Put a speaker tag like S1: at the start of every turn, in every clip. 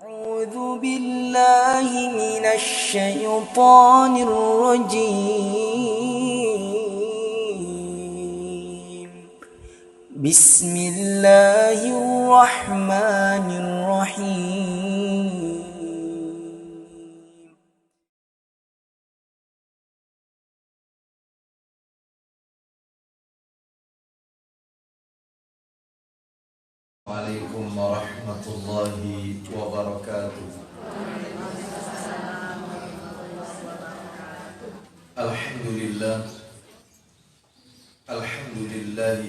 S1: أعوذ بالله من الشيطان الرجيم. بسم الله الرحمن الرحيم.
S2: Waalaikumsalam warahmatullahi wabarakatuh. Alhamdulillah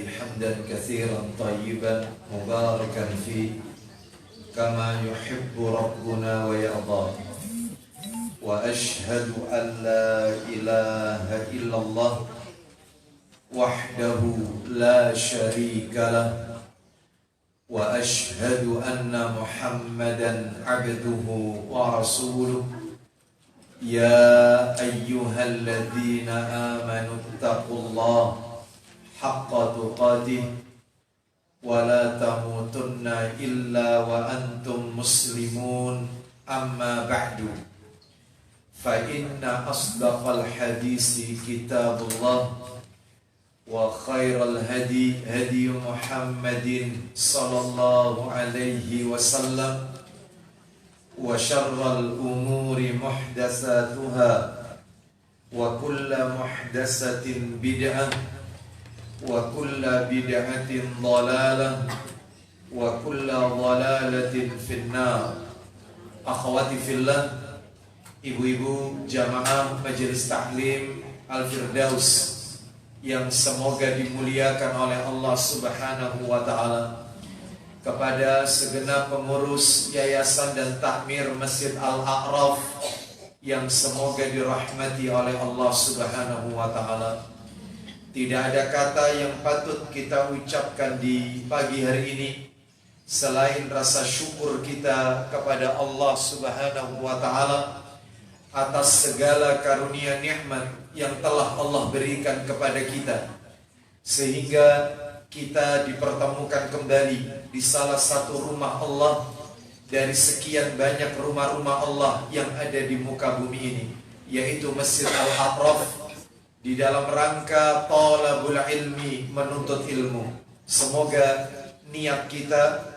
S2: hamdan katsiran tayyiban mubarakan fi kama yuhibbu rabbuna wa yarda. Wa ashhadu an la ilaha illallah wahdahu la syarika lah. Wa ashhadu anna Muhammadan abduhu wa rasuluh. Ya ayyuhalladzina amanu taqullaha haqqa tuqatih wa la tamutunna illa wa antum muslimun. Amma ba'du, fa inna asdaqal hadisi kitabullah wa khairal hadi hadi Muhammadin sallallahu alaihi wasallam wa syarral umuri muhdatsatuha wa kullu muhdatsatin bid'ah wa kullu bid'atin dhalalah wa kullu dhalalatin finnar. Akhwati fillah, ibu-ibu jamaah Majelis Taklim Al-Firdaus yang semoga dimuliakan oleh Allah Subhanahu wa ta'ala, kepada segenap pengurus yayasan dan takmir Masjid Al-A'raf yang semoga dirahmati oleh Allah Subhanahu wa ta'ala. Tidak ada kata yang patut kita ucapkan di pagi hari ini selain rasa syukur kita kepada Allah Subhanahu wa ta'ala atas segala karunia nikmat yang telah Allah berikan kepada kita, sehingga kita dipertemukan kembali di salah satu rumah Allah dari sekian banyak rumah-rumah Allah yang ada di muka bumi ini, yaitu Masjid Al-A'raf, di dalam rangka talabul ilmi, menuntut ilmu. Semoga niat kita,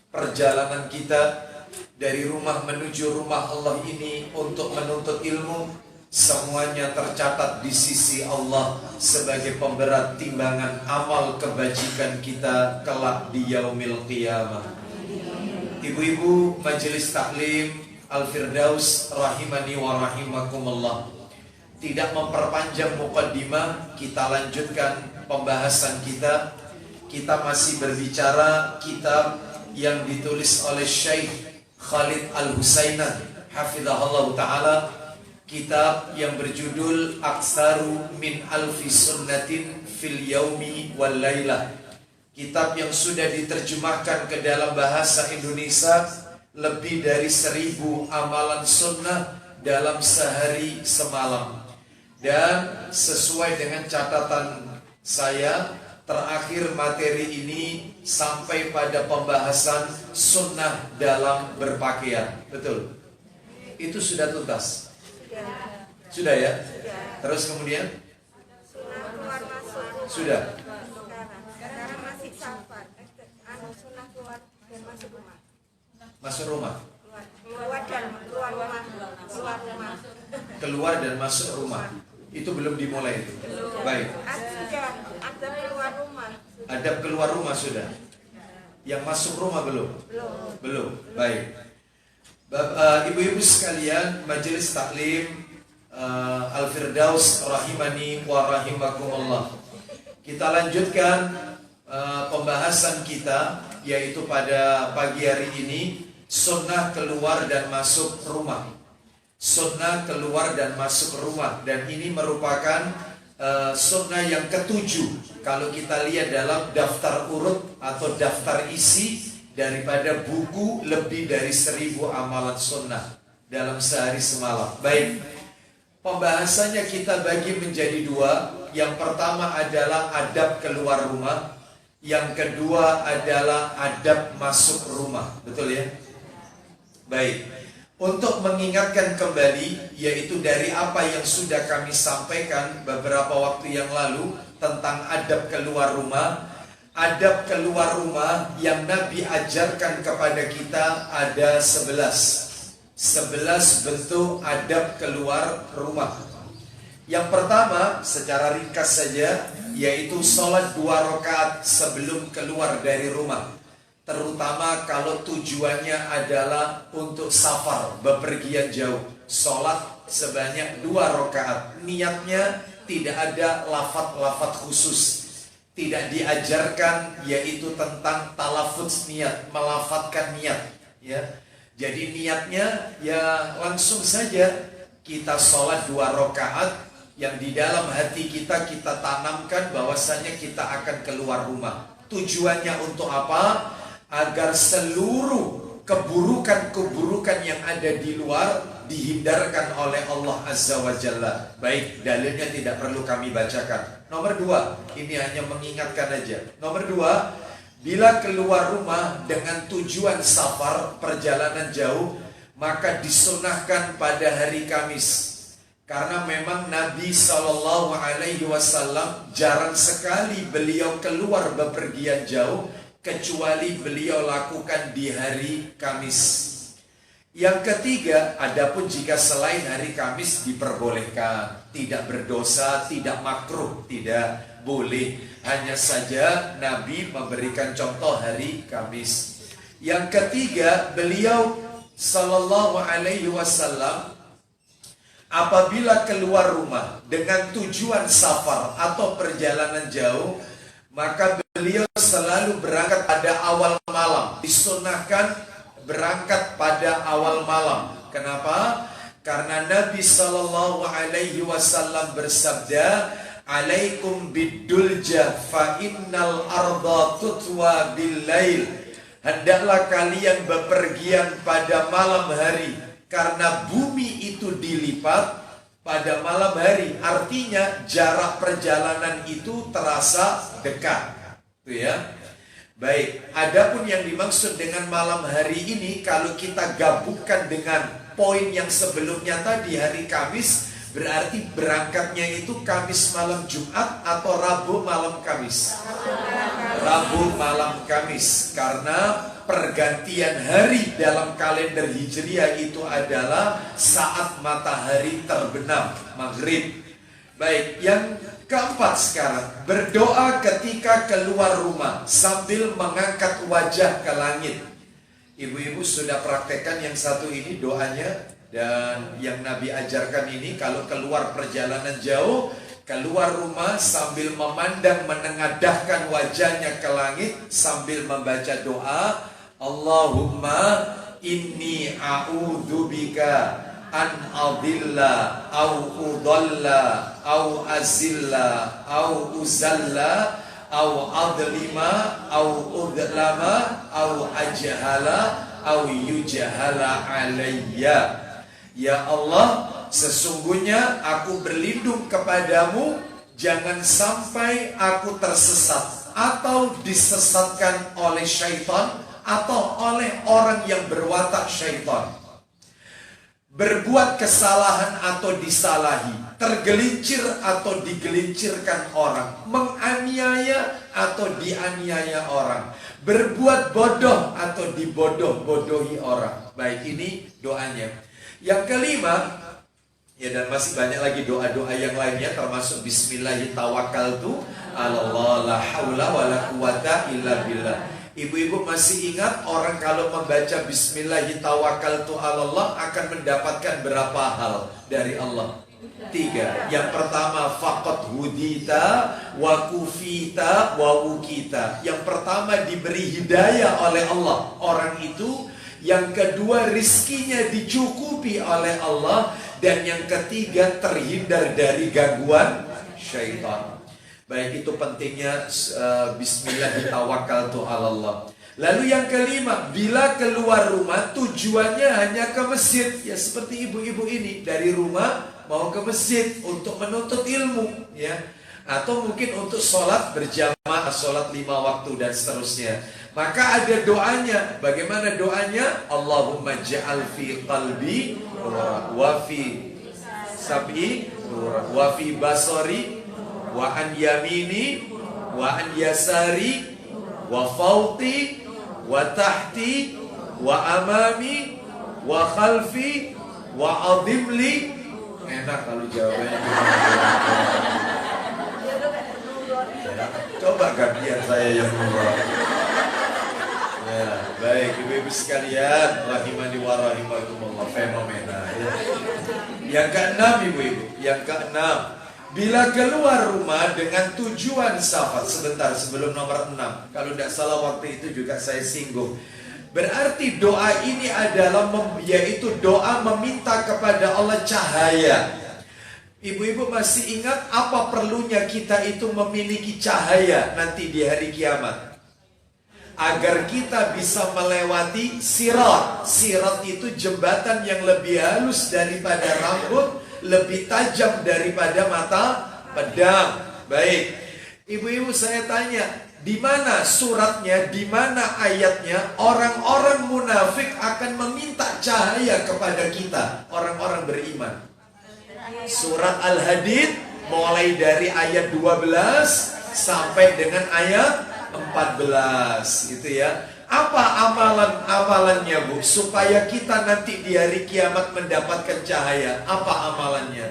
S2: perjalanan kita dari rumah menuju rumah Allah ini untuk menuntut ilmu, semuanya tercatat di sisi Allah sebagai pemberat timbangan amal kebajikan kita kelak di yaumil qiyamah. Ibu-ibu Majelis Taklim Al-Firdaus rahimani wa rahimakumullah, tidak memperpanjang muqaddimah, kita lanjutkan pembahasan kita. Kita masih berbicara kitab yang ditulis oleh Syekh Khalid Al-Husainah hafizahullah ta'ala, kitab yang berjudul Aksaru min alfi sunnatin fil yaumi wal laylah. Kitab yang sudah diterjemahkan ke dalam bahasa Indonesia lebih dari 1000 amalan sunnah dalam sehari semalam. Dan sesuai dengan catatan saya, terakhir materi ini sampai pada pembahasan sunnah dalam berpakaian. Betul? Itu sudah tuntas? Sudah ya? Terus kemudian?
S3: Sunnah keluar masuk.
S2: Sudah?
S3: Sekarang masih safar. Sunnah keluar dan masuk rumah.
S2: Masuk rumah?
S3: Keluar dan keluar rumah. Keluar rumah.
S2: Keluar dan masuk rumah. Itu belum dimulai itu. Baik.
S3: Sudah ada keluar rumah.
S2: Adab keluar rumah sudah. Yang masuk rumah belum? Belum. Baik. Ibu-ibu sekalian Majelis Taklim Al-Firdaus rahimani wa rahimakumullah, kita lanjutkan pembahasan kita, yaitu pada pagi hari ini sunnah keluar dan masuk rumah. Sunnah keluar dan masuk rumah, dan ini merupakan sunnah yang ketujuh kalau kita lihat dalam daftar urut atau daftar isi daripada buku lebih dari 1000 amalan sunnah dalam sehari semalam. Baik, pembahasannya kita bagi menjadi 2. Yang pertama adalah adab keluar rumah, yang kedua adalah adab masuk rumah. Betul ya? Baik, untuk mengingatkan kembali, yaitu dari apa yang sudah kami sampaikan beberapa waktu yang lalu tentang adab keluar rumah. Adab keluar rumah yang Nabi ajarkan kepada kita ada 11 bentuk adab keluar rumah. Yang pertama, secara ringkas saja, yaitu sholat 2 rakaat sebelum keluar dari rumah. Terutama kalau tujuannya adalah untuk safar, bepergian jauh. Sholat sebanyak 2 rakaat. Niatnya tidak ada lafaz-lafaz khusus. Tidak diajarkan, yaitu tentang talafuz niat, melafatkan niat, ya. Jadi niatnya ya langsung saja kita sholat 2 rakaat yang di dalam hati kita tanamkan bahwasanya kita akan keluar rumah. Tujuannya untuk apa? Agar seluruh keburukan-keburukan yang ada di luar dihindarkan oleh Allah Azza wa Jalla. Baik, dalilnya tidak perlu kami bacakan. Nomor 2, ini hanya mengingatkan aja. Nomor 2, bila keluar rumah dengan tujuan safar, perjalanan jauh, maka disunahkan pada hari Kamis. Karena memang Nabi SAW jarang sekali beliau keluar bepergian jauh, kecuali beliau lakukan di hari Kamis. Yang ketiga, adapun jika selain hari Kamis diperbolehkan, tidak berdosa, tidak makruh, tidak boleh. Hanya saja Nabi memberikan contoh hari Kamis. Yang ketiga, beliau sallallahu alaihi wasallam apabila keluar rumah dengan tujuan safar atau perjalanan jauh, maka beliau selalu berangkat pada awal malam. Disunahkan berangkat pada awal malam. Kenapa? Karena Nabi sallallahu alaihi wasallam bersabda, "Alaikum bidulja fa innal arda tutwa bil lail." Hendaklah kalian bepergian pada malam hari, karena bumi itu dilipat pada malam hari. Artinya jarak perjalanan itu terasa dekat. Itu ya. Baik, adapun yang dimaksud dengan malam hari ini, kalau kita gabungkan dengan poin yang sebelumnya tadi, hari Kamis, berarti berangkatnya itu Kamis malam Jumat atau Rabu malam Kamis? Rabu malam Kamis, karena pergantian hari dalam kalender Hijriah itu adalah saat matahari terbenam, maghrib. Baik, yang keempat sekarang, berdoa ketika keluar rumah sambil mengangkat wajah ke langit. Ibu-ibu sudah praktekkan yang satu ini doanya, dan yang Nabi ajarkan ini kalau keluar perjalanan jauh, keluar rumah sambil memandang, menengadahkan wajahnya ke langit sambil membaca doa, Allahumma inni a'udzubika an adilla au udalla au azilla au uzalla au adlima au udlama au ajhala au yujhala alayya. Ya Allah, sesungguhnya aku berlindung kepadamu, jangan sampai aku tersesat atau disesatkan oleh syaitan atau oleh orang yang berwatak syaitan. Berbuat kesalahan atau disalahi, tergelincir atau digelincirkan orang, menganiaya atau dianiaya orang, berbuat bodoh atau dibodoh-bodohi orang. Baik, ini doanya. Yang kelima, ya, dan masih banyak lagi doa-doa yang lainnya, termasuk Bismillahirrahmanirrahim, Allah la haula wa la quwata illa billah. Ibu-ibu masih ingat orang kalau membaca Bismillahirrahmanirrahim akan mendapatkan berapa hal dari Allah? 3. Yang pertama, faqad hudita wa kufita wa wukita. Yang pertama, diberi hidayah oleh Allah orang itu. Yang kedua, rizkinya dicukupi oleh Allah. Dan yang ketiga, terhindar dari gangguan syaitan. Baik, itu pentingnya Bismillahirrahmanirrahim. Lalu yang kelima, bila keluar rumah tujuannya hanya ke masjid. Ya seperti ibu-ibu ini, dari rumah mau ke masjid untuk menuntut ilmu, ya, atau mungkin untuk sholat berjamaah, sholat 5 waktu dan seterusnya. Maka ada doanya. Bagaimana doanya? Allahumma ja'al fi qalbi wa fi sab'i wa fi basari wa an yamini wa an yasari wa fawqi wa tahti wa amami wa khalfi wa adhimli. Enak kalau jawabannya ya, coba gantian saya yang murah. Ya, baik ibu-ibu sekalian, rahimani wa rahimakumullah, fenomena ya. Yang keenam ibu-ibu, yang keenam, bila keluar rumah dengan tujuan safar. Sebentar sebelum nomor 6, kalau tidak salah waktu itu juga saya singgung. Berarti doa ini adalah yaitu doa meminta kepada Allah cahaya. Ibu-ibu masih ingat apa perlunya kita itu memiliki cahaya nanti di hari kiamat? Agar kita bisa melewati sirat. Sirat itu jembatan yang lebih halus daripada rambut, lebih tajam daripada mata pedang. Baik, ibu-ibu saya tanya, di mana suratnya, di mana ayatnya orang-orang munafik akan meminta cahaya kepada kita, orang-orang beriman? Surat Al-Hadid mulai dari ayat 12 sampai dengan ayat 14 gitu ya. Apa amalannya Bu supaya kita nanti di hari kiamat mendapatkan cahaya? Apa amalannya?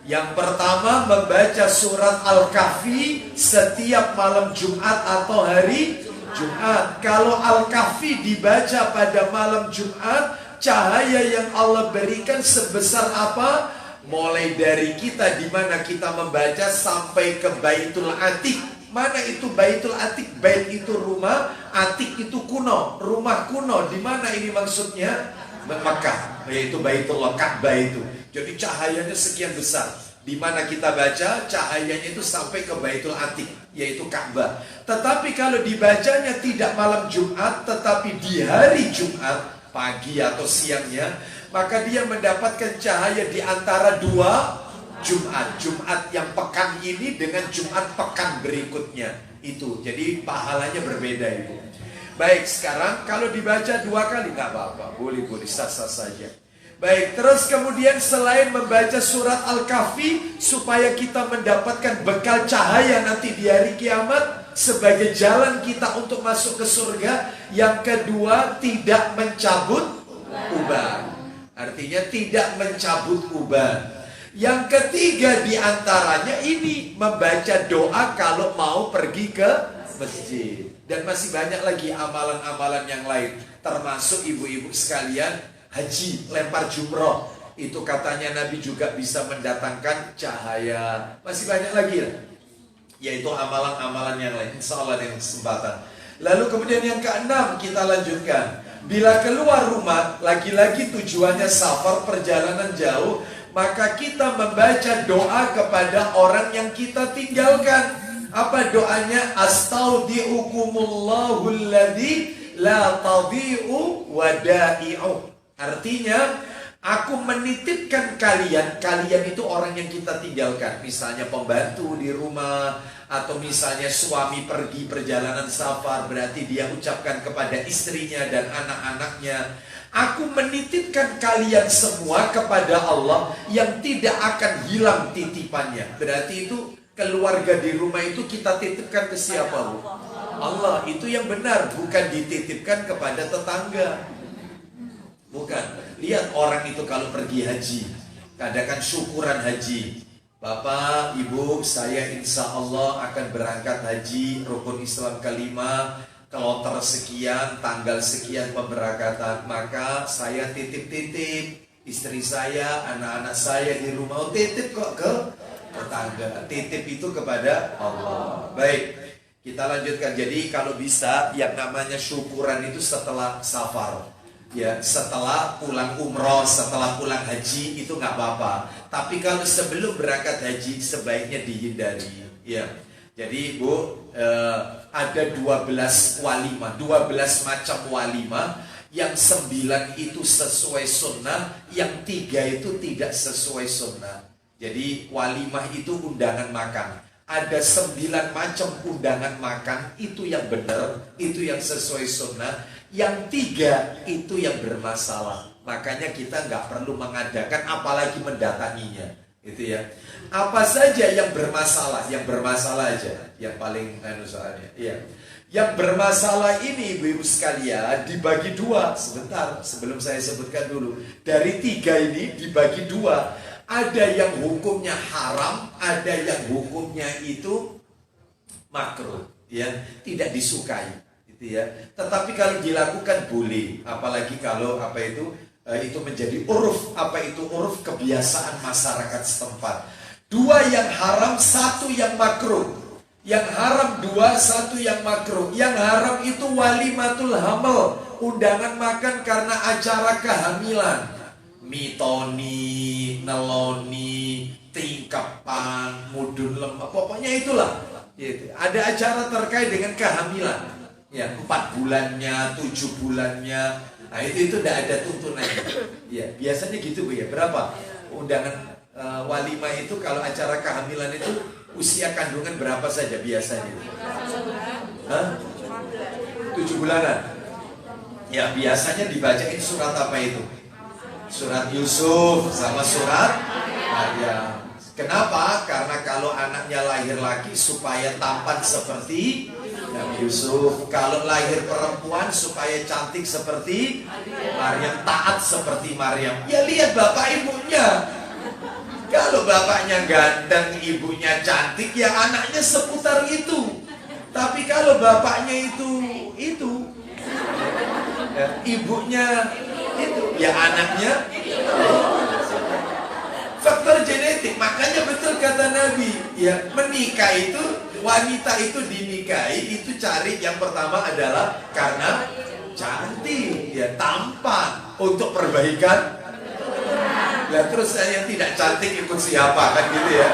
S2: Yang pertama, membaca surat Al-Kahfi setiap malam Jumat atau hari Jumat. Kalau Al-Kahfi dibaca pada malam Jumat, cahaya yang Allah berikan sebesar apa? Mulai dari kita di mana kita membaca sampai ke Baitul Atiq. Mana itu Baitul Atiq? Bait itu rumah, Atiq itu kuno, rumah kuno. Di mana ini maksudnya? Mekah, yaitu Baitullah, Ka'bah itu. Jadi cahayanya sekian besar. Di mana kita baca, cahayanya itu sampai ke Baitul Atiq, yaitu Ka'bah. Tetapi kalau dibacanya tidak malam Jumat, tetapi di hari Jumat, pagi atau siangnya, maka dia mendapatkan cahaya di antara dua Jumat. Jumat yang pekan ini dengan Jumat pekan berikutnya. Itu, jadi pahalanya berbeda itu. Baik, sekarang kalau dibaca 2 kali nggak apa-apa, boleh-boleh, sah-sah saja. Baik, terus kemudian selain membaca surat Al-Kahfi supaya kita mendapatkan bekal cahaya nanti di hari kiamat sebagai jalan kita untuk masuk ke surga. Yang kedua, tidak mencabut uban. Artinya tidak mencabut uban. Yang ketiga diantaranya ini membaca doa kalau mau pergi ke masjid. Dan masih banyak lagi amalan-amalan yang lain. Termasuk ibu-ibu sekalian, haji, lempar jumroh. Itu katanya Nabi juga bisa mendatangkan cahaya. Masih banyak lagi lah. Yaitu amalan-amalan yang lain. Insya Allah dengan kesempatan. Lalu kemudian yang keenam kita lanjutkan. Bila keluar rumah, lagi-lagi tujuannya safar, perjalanan jauh, maka kita membaca doa kepada orang yang kita tinggalkan. Apa doanya? Astaudiukumullahu alladzi la tadhi'u wada'i'u. Artinya, aku menitipkan kalian itu orang yang kita tinggalkan. Misalnya pembantu di rumah, atau misalnya suami pergi perjalanan safar, berarti dia ucapkan kepada istrinya dan anak-anaknya, aku menitipkan kalian semua kepada Allah yang tidak akan hilang titipannya. Berarti itu keluarga di rumah itu kita titipkan ke siapa Bu? Allah. Itu yang benar, bukan dititipkan kepada tetangga. Bukan. Lihat orang itu kalau pergi haji, kadakan syukuran haji. Bapak, Ibu, saya insya Allah akan berangkat haji rukun Islam kelima, kloter sekian, tanggal sekian pemberangkatan. Maka saya titip-titip istri saya, anak-anak saya di rumah. Oh, titip kok ke tetangga. Titip itu kepada Allah. Baik, kita lanjutkan. Jadi kalau bisa yang namanya syukuran itu setelah safar. Ya, setelah pulang umroh, setelah pulang haji itu nggak apa-apa. Tapi kalau sebelum berangkat haji sebaiknya dihindari. Ya, jadi Bu, ada 12 walimah, 12 macam walimah. Yang 9 itu sesuai sunnah, yang 3 itu tidak sesuai sunnah. Jadi walimah itu undangan makan. ada 9 macam undangan makan, itu yang benar, itu yang sesuai sunnah. Yang 3 itu yang bermasalah. Makanya kita nggak perlu mengadakan, apalagi mendatanginya. Itu ya. Apa saja yang bermasalah, yang bermasalah aja, yang paling soalnya. Iya. Yang bermasalah ini ibu-ibu sekalian dibagi 2. Sebentar, sebelum saya sebutkan dulu. Dari 3 ini dibagi 2. Ada yang hukumnya haram, ada yang hukumnya itu makruh, ya, tidak disukai, gitu ya. Tetapi kalau dilakukan boleh, apalagi kalau itu menjadi uruf, uruf kebiasaan masyarakat setempat. 2 yang haram, 1 yang makruh. Yang haram 2, 1 yang makruh. Yang haram itu walimatul hamil, undangan makan karena acara kehamilan. Mitoni, neloni, tingkapan, mudun lemah, pokoknya itulah. Gitu. Ada acara terkait dengan kehamilan. Ya, 4 bulannya, 7 bulannya. Nah, itu tidak ada tuntunannya. Ya, biasanya gitu Bu ya. Berapa? Undangan walimah itu kalau acara kehamilan itu usia kandungan berapa saja biasanya? 7 bulanan. Ya, biasanya dibacain surat apa itu? Surat Yusuf sama surat Maryam. Kenapa? Karena kalau anaknya lahir laki supaya tampan seperti Nabi Yusuf. Kalau lahir perempuan supaya cantik seperti Maryam, taat seperti Maryam. Ya lihat bapak ibunya. Kalau bapaknya ganteng, ibunya cantik, ya anaknya seputar itu. Tapi kalau bapaknya itu ya, ibunya itu, ya anaknya faktor genetik. Makanya betul kata Nabi, ya menikah itu, wanita itu dinikahi itu cari yang pertama adalah karena cantik, ya tampan, untuk perbaikan. Nah terus saya tidak cantik ikut siapa kan gitu ya.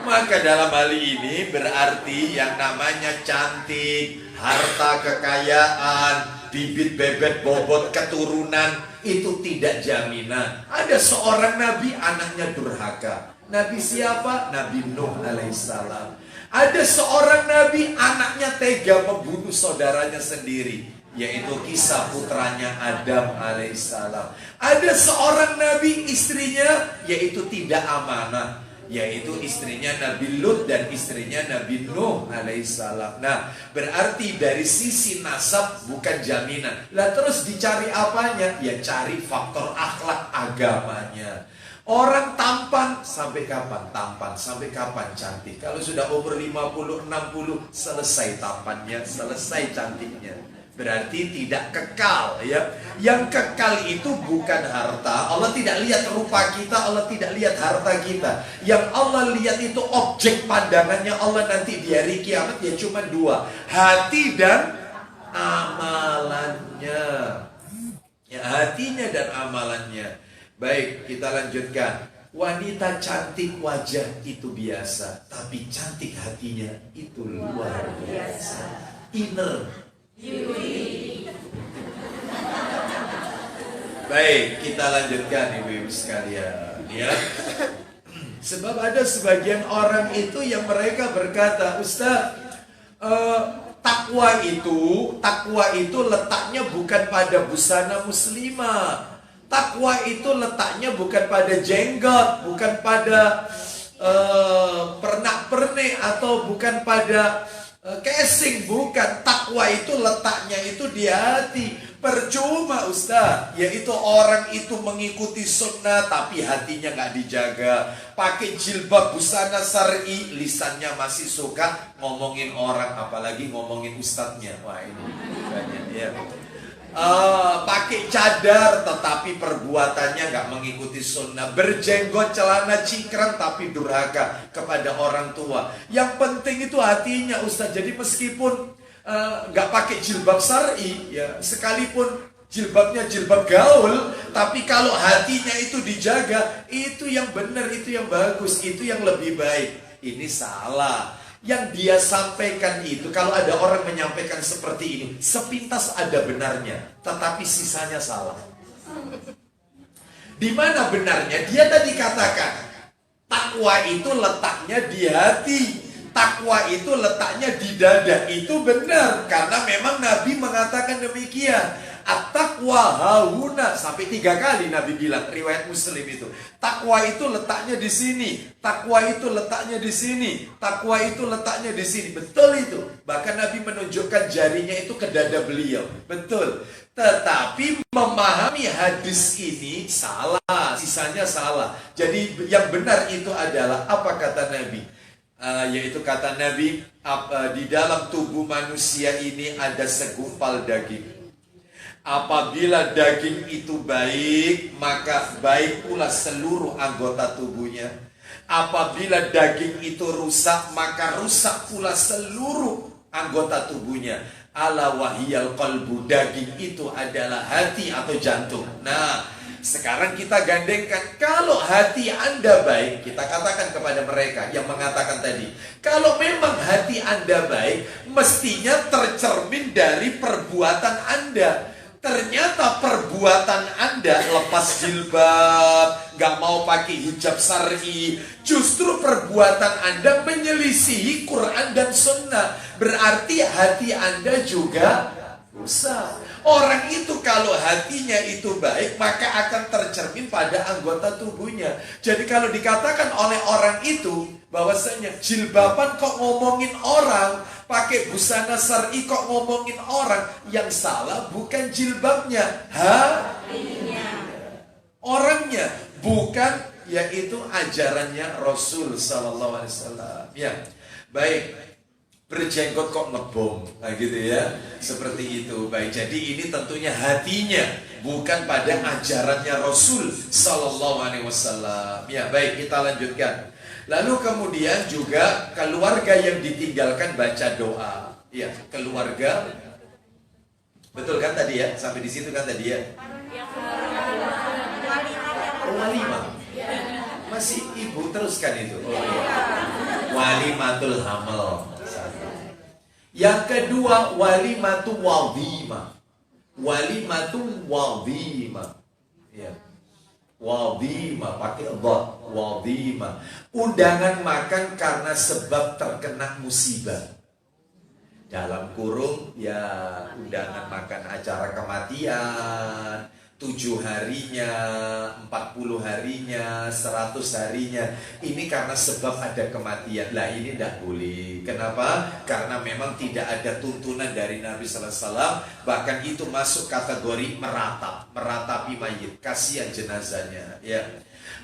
S2: Maka dalam hal ini berarti yang namanya cantik, harta kekayaan, bibit bebet bobot keturunan itu tidak jaminan. Ada seorang nabi anaknya durhaka. Nabi siapa? Nabi Nuh alaihissalam. Ada seorang nabi anaknya tega membunuh saudaranya sendiri, yaitu kisah putranya Adam alaihissalam. Ada seorang nabi istrinya yaitu tidak amanah, yaitu istrinya Nabi Lut dan istrinya Nabi Nuh alaihissalam. Nah, berarti dari sisi nasab bukan jaminan. Lah terus dicari apanya? Ya cari faktor akhlak agamanya. Orang tampan sampai kapan? Tampan sampai kapan cantik? Kalau sudah umur 50, 60 selesai tampannya, selesai cantiknya. Berarti tidak kekal ya. Yang kekal itu bukan harta. Allah tidak lihat rupa kita, Allah tidak lihat harta kita. Yang Allah lihat itu objek pandangannya Allah nanti di hari kiamat ya cuma 2, hati dan amalannya. Ya, hatinya dan amalannya. Baik, kita lanjutkan. Wanita cantik wajah itu biasa, tapi cantik hatinya itu luar biasa. Inner baik, kita lanjutkan ibu-ibu sekalian ya. Sebab ada sebagian orang itu yang mereka berkata, Ustaz, takwa itu letaknya bukan pada busana muslimah. Takwa itu letaknya bukan pada jenggot, bukan pada pernak-pernik atau bukan pada casing, bukan. Takwa itu letaknya itu di hati. Percuma Ustaz, yaitu orang itu mengikuti sunnah tapi hatinya nggak dijaga, pakai jilbab busana syar'i, lisannya masih suka ngomongin orang, apalagi ngomongin ustadznya. Wah ini banyak ya. Pakai cadar tetapi perbuatannya nggak mengikuti sunnah, berjenggot celana cingkrang tapi durhaka kepada orang tua. Yang penting itu hatinya Ustaz. Jadi meskipun nggak pakai jilbab syar'i ya, sekalipun jilbabnya jilbab gaul, tapi kalau hatinya itu dijaga, itu yang benar, itu yang bagus, itu yang lebih baik. Ini salah. Yang dia sampaikan itu, kalau ada orang menyampaikan seperti ini, sepintas ada benarnya, tetapi sisanya salah. Di mana benarnya? Dia tadi katakan takwa itu letaknya di hati. Takwa itu letaknya di dada. Itu benar, karena memang Nabi mengatakan demikian. At-taqwa hauna, sampai 3 kali Nabi bilang, riwayat Muslim itu. Takwa itu letaknya di sini, takwa itu letaknya di sini, takwa itu letaknya di sini. Betul itu. Bahkan Nabi menunjukkan jarinya itu ke dada beliau. Betul. Tetapi memahami hadis ini salah, sisanya salah. Jadi yang benar itu adalah apa kata Nabi? Yaitu kata Nabi, di dalam tubuh manusia ini ada segumpal daging. Apabila daging itu baik, maka baik pula seluruh anggota tubuhnya. Apabila daging itu rusak, maka rusak pula seluruh anggota tubuhnya. Ala wahiyal qalbu, daging itu adalah hati atau jantung. Nah, sekarang kita gandengkan, kalau hati Anda baik, kita katakan kepada mereka yang mengatakan tadi, kalau memang hati Anda baik, mestinya tercermin dari perbuatan Anda. Ternyata perbuatan Anda lepas jilbab, gak mau pakai hijab syar'i, justru perbuatan Anda menyelisihi Quran dan Sunnah. Berarti hati Anda juga rusak. Orang itu kalau hatinya itu baik, maka akan tercermin pada anggota tubuhnya. Jadi kalau dikatakan oleh orang itu bahwasanya jilbaban kok ngomongin orang, pakai busana syar'i kok ngomongin orang, yang salah bukan jilbabnya, orangnya, bukan yaitu ajarannya Rasul sallallahu alaihi wasallam. Ya. Baik. Berjenggot kok ngebom, nah gitu ya, seperti itu. Baik, jadi ini tentunya hatinya, bukan pada ajarannya Rasul sallallahu alaihi wasallam. Ya, baik, kita lanjutkan. Lalu kemudian juga keluarga yang ditinggalkan baca doa. Ya, keluarga. Betul kan tadi ya? Sampai di situ kan tadi ya? Walimah. Masih ibu teruskan itu. Oh, ya. Walimatul hamal. Yang kedua, walimatu wadhimah. Walimatu wadhimah. Ya. Wadhimah pakai dot, wadhimah. Undangan makan karena sebab terkena musibah. Dalam kurung ya undangan makan acara kematian, 7 harinya, 40 harinya, 100 harinya. Ini karena sebab ada kematian. Lah ini tidak boleh. Kenapa? Karena memang tidak ada tuntunan dari Nabi Sallallahu Alaihi Wasallam. Bahkan itu masuk kategori meratapi mayit, kasihan jenazahnya. Ya.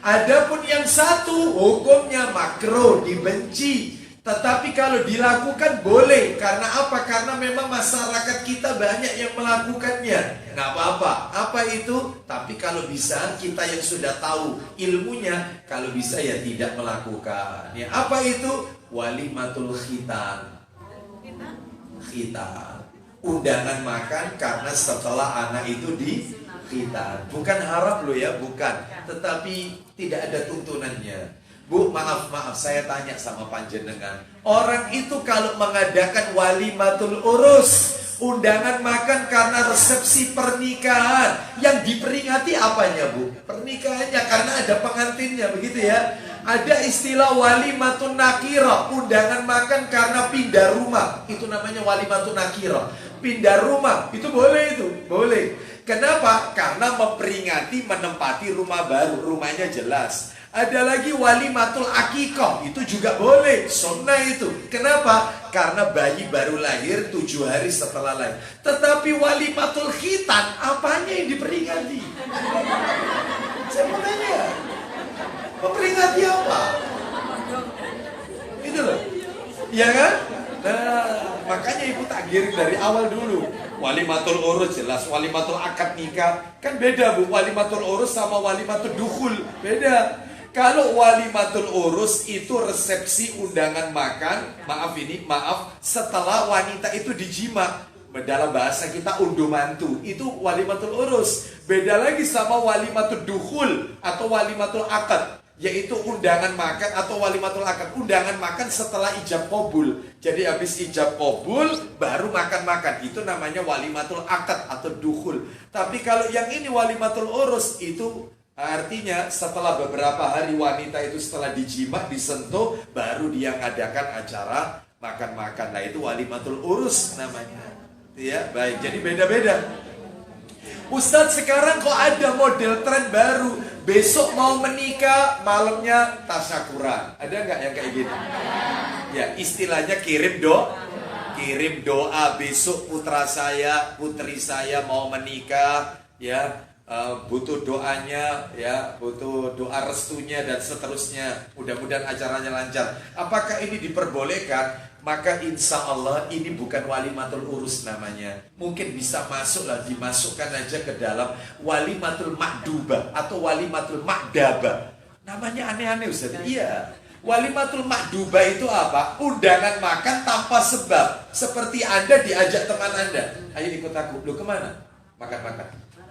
S2: Adapun yang satu hukumnya makruh, dibenci. Tetapi kalau dilakukan boleh. Karena apa? Karena memang masyarakat kita banyak yang melakukannya. Nggak apa-apa. Apa itu? Tapi kalau bisa kita yang sudah tahu ilmunya, kalau bisa ya tidak melakukan. Ya, apa itu? Walimatul khitan. Khitan. Undangan makan karena setelah anak itu di khitan. Bukan haram loh ya, bukan. Tetapi tidak ada tuntunannya. Bu, maaf, saya tanya sama panjenengan. Orang itu kalau mengadakan walimatul urus, undangan makan karena resepsi pernikahan, yang diperingati apanya, Bu? Pernikahannya, karena ada pengantinnya, begitu ya. Ada istilah walimatun nakirah, undangan makan karena pindah rumah. Itu namanya walimatun nakirah. Pindah rumah, itu boleh itu, boleh. Kenapa? Karena memperingati menempati rumah baru, rumahnya jelas. Ada lagi walimatul akikoh, itu juga boleh, sunnah itu. Kenapa? Karena bayi baru lahir 7 hari setelah lahir. Tetapi walimatul khitan, apanya yang diperingati? Saya mau tanya, memperingati apa? Itu loh, iya kan? Nah, makanya ibu tak giring dari awal dulu. Walimatul urus jelas, walimatul akad nikah kan beda, Bu. Walimatul urus sama walimatul dukhul beda. Kalau walimatul urus itu resepsi undangan makan, maaf, setelah wanita itu dijima. Dalam bahasa kita unduh mantu, itu walimatul urus. Beda lagi sama walimatul dukhul atau walimatul akad, yaitu undangan makan atau walimatul akad. Undangan makan setelah ijab qabul. Jadi habis ijab qabul baru makan-makan. Itu namanya walimatul akad atau dukhul. Tapi kalau yang ini walimatul urus, itu Artinya setelah beberapa hari wanita itu setelah dijima, disentuh, baru dia ngadakan acara makan-makan. Nah itu walimatul urus namanya. Ya, baik. Jadi beda-beda. Ustadz, sekarang kok ada model tren baru. Besok mau menikah, malamnya tasyakuran. Ada nggak yang kayak gini? Ya, istilahnya kirim doa. Besok putra saya, putri saya mau menikah, ya. Butuh doanya, ya, butuh doa restunya dan seterusnya. Mudah-mudahan acaranya lancar. Apakah ini diperbolehkan? Maka insya Allah ini bukan walimatul urus namanya. Mungkin bisa masuklah, dimasukkan aja ke dalam walimatul makdubah atau walimatul makdabah. Namanya aneh-aneh Ustaz. Iya. Walimatul makdubah itu apa? Undangan makan tanpa sebab. Seperti Anda diajak teman Anda, ayo ikut aku. Loh, kemana? Makan-makan.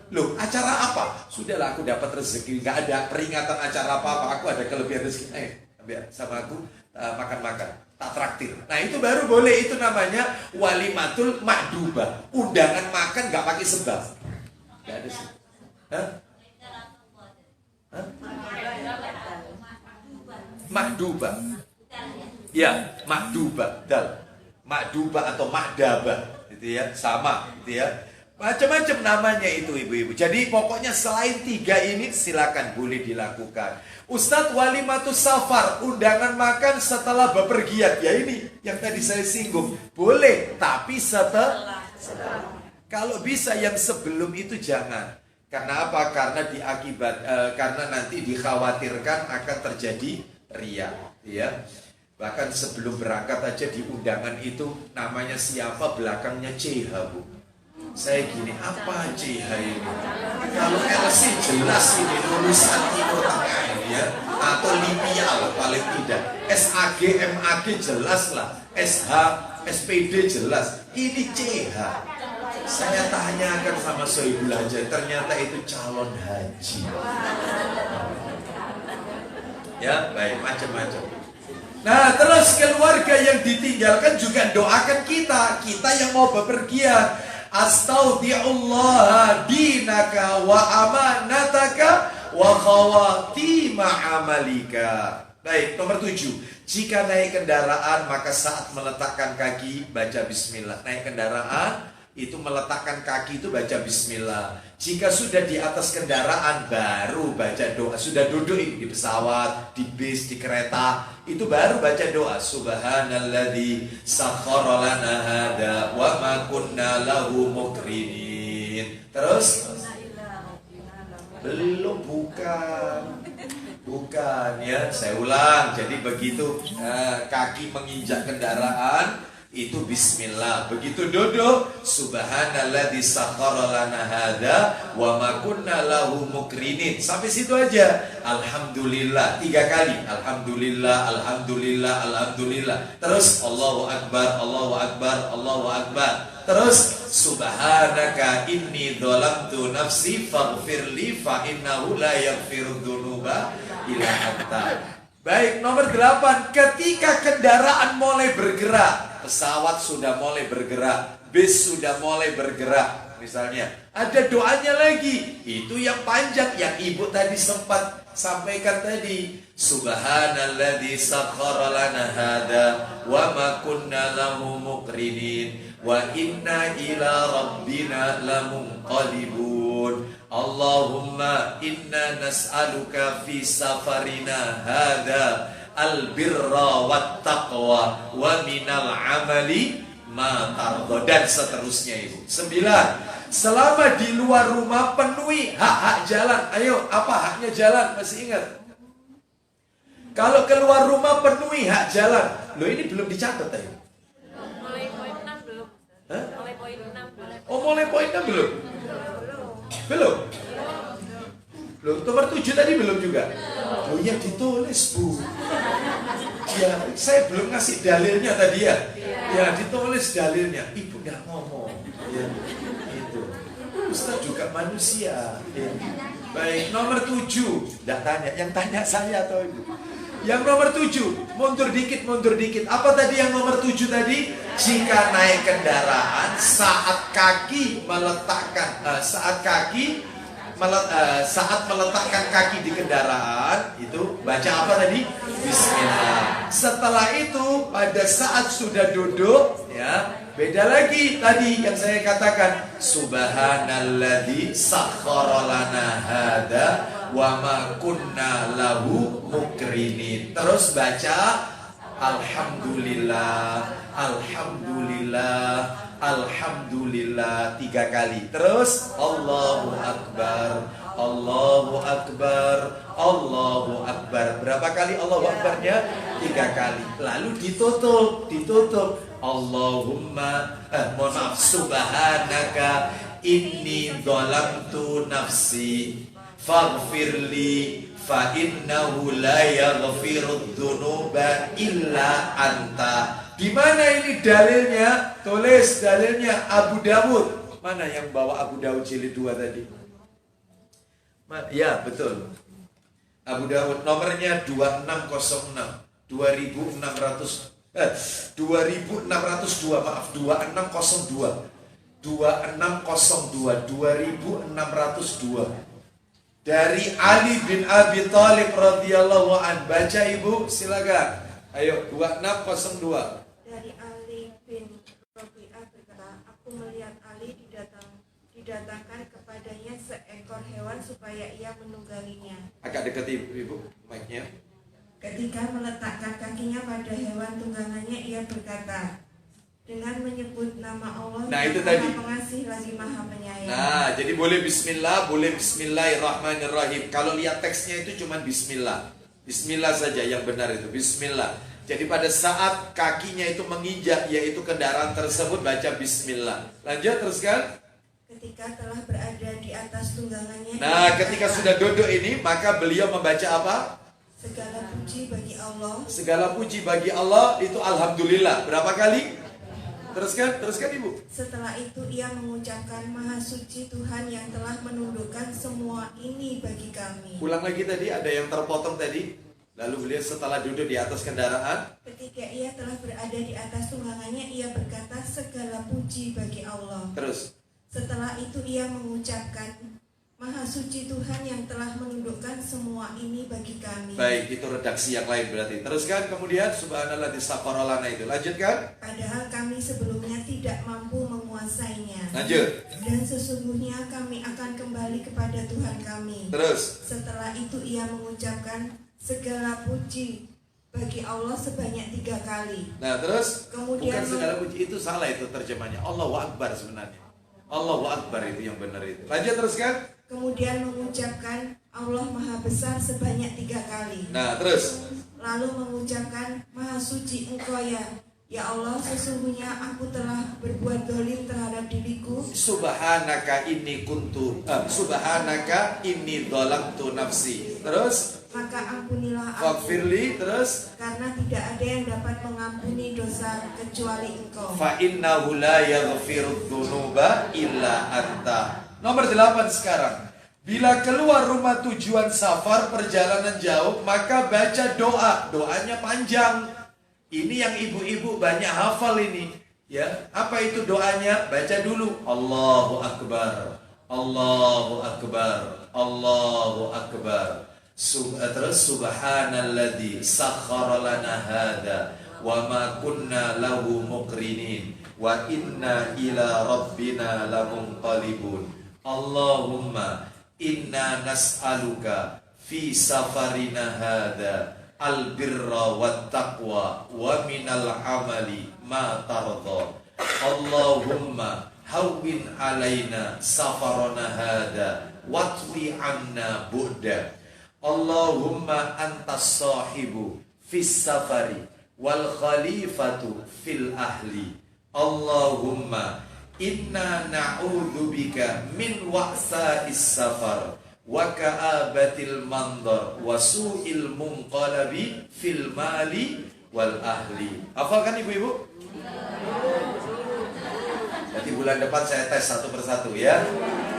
S2: Loh, acara apa? Sudahlah, aku dapat rezeki. Gak ada peringatan acara apa-apa. Aku ada kelebihan rezeki. Biar sama aku makan-makan. Tak traktir. Nah itu baru boleh. Itu namanya walimatul makdubah. Undangan makan gak pakai sebab. Gak ada sih. Hah? Makdubah. Ya, makdubah. Dal. Makdubah atau makdabah. Itu ya, sama. Itu ya. Macam-macam namanya itu ibu-ibu. Jadi pokoknya selain 3 ini silakan boleh dilakukan. Ustadz, walimatus safar, undangan makan setelah bepergian. Ya ini yang tadi saya singgung. Boleh, tapi setelah. Kalau bisa yang sebelum itu jangan. Karena apa? Karena karena nanti dikhawatirkan akan terjadi riya, ya. Bahkan sebelum berangkat aja di undangan itu namanya siapa, belakangnya CH, Bu. Saya gini, apa CH ini? Kalau LC jelas ini lulusan Timur Tengah ya, atau Libya lah paling tidak. SAG, MAG jelas lah. SH, SPD jelas. Ini CH. Saya tanyakan sama Soebul Haji, ternyata itu calon haji. Ya, baik, macam-macam. Nah, terus keluarga yang ditinggalkan juga doakan kita yang mau bepergian. Astaghfirullah dinaka wa amanataka wa khawatima amalika. Baik, nomor 7. Jika naik kendaraan, maka saat meletakkan kaki baca bismillah. Naik kendaraan itu meletakkan kaki itu baca bismillah. Jika sudah di atas kendaraan baru baca doa. Sudah duduk di pesawat, di bis, di kereta, itu baru baca doa. Subhanalladzi sakhkhara lana hada wa ma kunna lahu muqrinin. Terus belum, bukan ya, saya ulang. Jadi begitu kaki menginjak kendaraan itu bismillah. Begitu duduk, subhanalladzi sakhkhara lana hada wa ma kunna lahu muqrinin. Sampai situ aja. Alhamdulillah 3 kali. Alhamdulillah, alhamdulillah, alhamdulillah. Terus Allahu akbar, Allahu akbar, Allahu akbar. Terus subhanaka inni dzalamtu nafsi faghfirli fa innahu la yaghfiru dzunuba illa anta. Baik, nomor 8. Ketika kendaraan mulai bergerak, pesawat sudah mulai bergerak, bis sudah mulai bergerak, misalnya ada doanya lagi. Itu yang panjang, yang ibu tadi sempat sampaikan tadi. Subhanalladzi sakhkhara lana hada wa ma kunna lahu muqrinin wa inna ila rabbina lamunqalibun. Allahumma inna nas'aluka fi safarina hada al-birra wat taqwa wa minal amali ma tardo, dan seterusnya ibu. 9. Selama di luar rumah penuhi hak-hak jalan. Ayo, apa haknya jalan? Masih ingat? Kalau keluar rumah penuhi hak jalan. Loh, ini belum dicatat ayo.
S3: Mulai poin 6 belum.
S2: Hah?
S3: Mulai poin 6 belum.
S2: Oh, mulai poin 6 belum? Belum? Belum. Nomor 7 tadi belum juga? Oh ya, ditulis Bu. Ya, saya belum ngasih dalilnya tadi ya. Ya, ditulis dalilnya. Ibu nggak ngomong. Ya, itu. Ustaz juga manusia. Ya. Baik, nomor 7. Nggak tanya, yang tanya saya atau ibu? Yang nomor 7, mundur dikit. Apa tadi yang nomor 7 tadi? Jika naik kendaraan, saat kaki meletakkan, saat kaki saat meletakkan kaki di kendaraan itu baca apa tadi? Bismillah. Setelah itu pada saat sudah duduk ya, beda lagi tadi yang saya katakan, subhanalladzi sakhkhara lana hada wa ma kunna lahu mukrinin. Terus baca alhamdulillah, alhamdulillah, alhamdulillah 3 kali. Terus Allahu Akbar, Allahu Akbar, Allahu Akbar. Berapa kali Allahu Akbarnya? 3 kali. Lalu ditutup. Allahumma mohon maaf, subhanaka inni dhalamtu nafsi faghfirli fa innahu la yaghfirudz dzunuba illa anta. Di mana ini dalilnya? Tulis dalilnya Abu Dawud. Mana yang bawa Abu Dawud jilid 2 tadi? Ya, betul. Abu Dawud nomornya 2606. 2602, maaf, 2602. 2602. Dari Ali bin Abi Thalib radhiyallahu an. Baca Ibu, silakan. Ayo 2602.
S3: Dari Ali bin Rabi'ah berkata, aku melihat Ali didatangkan kepadanya seekor hewan supaya ia menunggalinya.
S2: Agak dekat Ibu mic-nya.
S3: Ketika meletakkan kakinya pada hewan tunggangannya, ia berkata dengan menyebut nama Allah,
S2: nah, itu
S3: Maha
S2: tadi.
S3: Pengasih lagi Maha Penyayang.
S2: Nah, jadi boleh bismillah, boleh bismillahirrahmanirrahim. Kalau lihat teksnya itu cuma bismillah. Bismillah saja yang benar itu, bismillah. Jadi pada saat kakinya itu menginjak, yaitu kendaraan tersebut, baca bismillah. Lanjut, teruskan.
S3: Ketika telah berada di atas tunggangannya,
S2: Nah, ketika sudah duduk ini, maka beliau membaca apa?
S3: segala puji bagi Allah.
S2: Segala puji bagi Allah, itu alhamdulillah. Berapa kali? Teruskan Ibu.
S3: Setelah itu ia mengucapkan, Maha Suci Tuhan yang telah menundukkan semua ini bagi kami.
S2: Ulang lagi tadi, ada yang terpotong tadi. Lalu beliau setelah duduk di atas kendaraan,
S3: Ketika ia telah berada di atas tunggangannya, ia berkata, segala puji bagi Allah.
S2: terus.
S3: Setelah itu ia mengucapkan, Maha Suci Tuhan yang telah menundukkan semua ini bagi kami.
S2: Baik, itu redaksi yang lain berarti. Teruskan kemudian, subhanalladzi sakhkhara lana itu. Lanjutkan.
S3: Padahal kami sebelumnya tidak mampu menguasainya.
S2: Lanjut.
S3: Dan sesungguhnya kami akan kembali kepada Tuhan kami.
S2: Terus.
S3: Setelah itu ia mengucapkan, segala puji bagi Allah sebanyak 3 kali.
S2: Nah, terus.
S3: Kemudian
S2: Bukan segala puji, itu salah itu terjemahnya. Allahu Akbar sebenarnya. Allahu Akbar itu yang benar itu. Lanjut, teruskan.
S3: Kemudian mengucapkan Allah Maha Besar sebanyak 3 kali.
S2: Nah, terus.
S3: Lalu mengucapkan, Maha Suci Engkau ya Allah, sesungguhnya aku telah berbuat dolim terhadap diriku.
S2: Subhanaka inni dhalamtu nafsi. Terus.
S3: Maka ampunilah aku,
S2: Faghfirli. Terus.
S3: karena tidak ada yang dapat mengampuni dosa kecuali Engkau.
S2: Fa innahu la yaghfirudz dzunuba illa anta. Nomor 8 sekarang. Bila keluar rumah tujuan safar perjalanan jauh, maka baca doa. Doanya panjang. Ini yang ibu-ibu banyak hafal ini. Ya, apa itu doanya? Baca dulu. Allahu Akbar. Allahu Akbar. Allahu Akbar. Terus subhanalladzi sakhkhara lana hada wa ma kunna lahu muqrinin wa inna ila rabbina lamunqalibun. Allahumma inna nas'aluka fi safarina hada albirra wat taqwa wa minal amali ma tarda. Allahumma hawwin alaina safarana hada watwi anna bu'da. Allahumma antas sahibu fis safari wal khalifatu fil ahli. Allahumma inna na'udzubika min wa'sa'is safar wa ka'abatil mandar wa su'il munqalabi fil mali wal ahli. Hafalkan ibu-ibu? Nanti bulan depan saya tes satu persatu ya.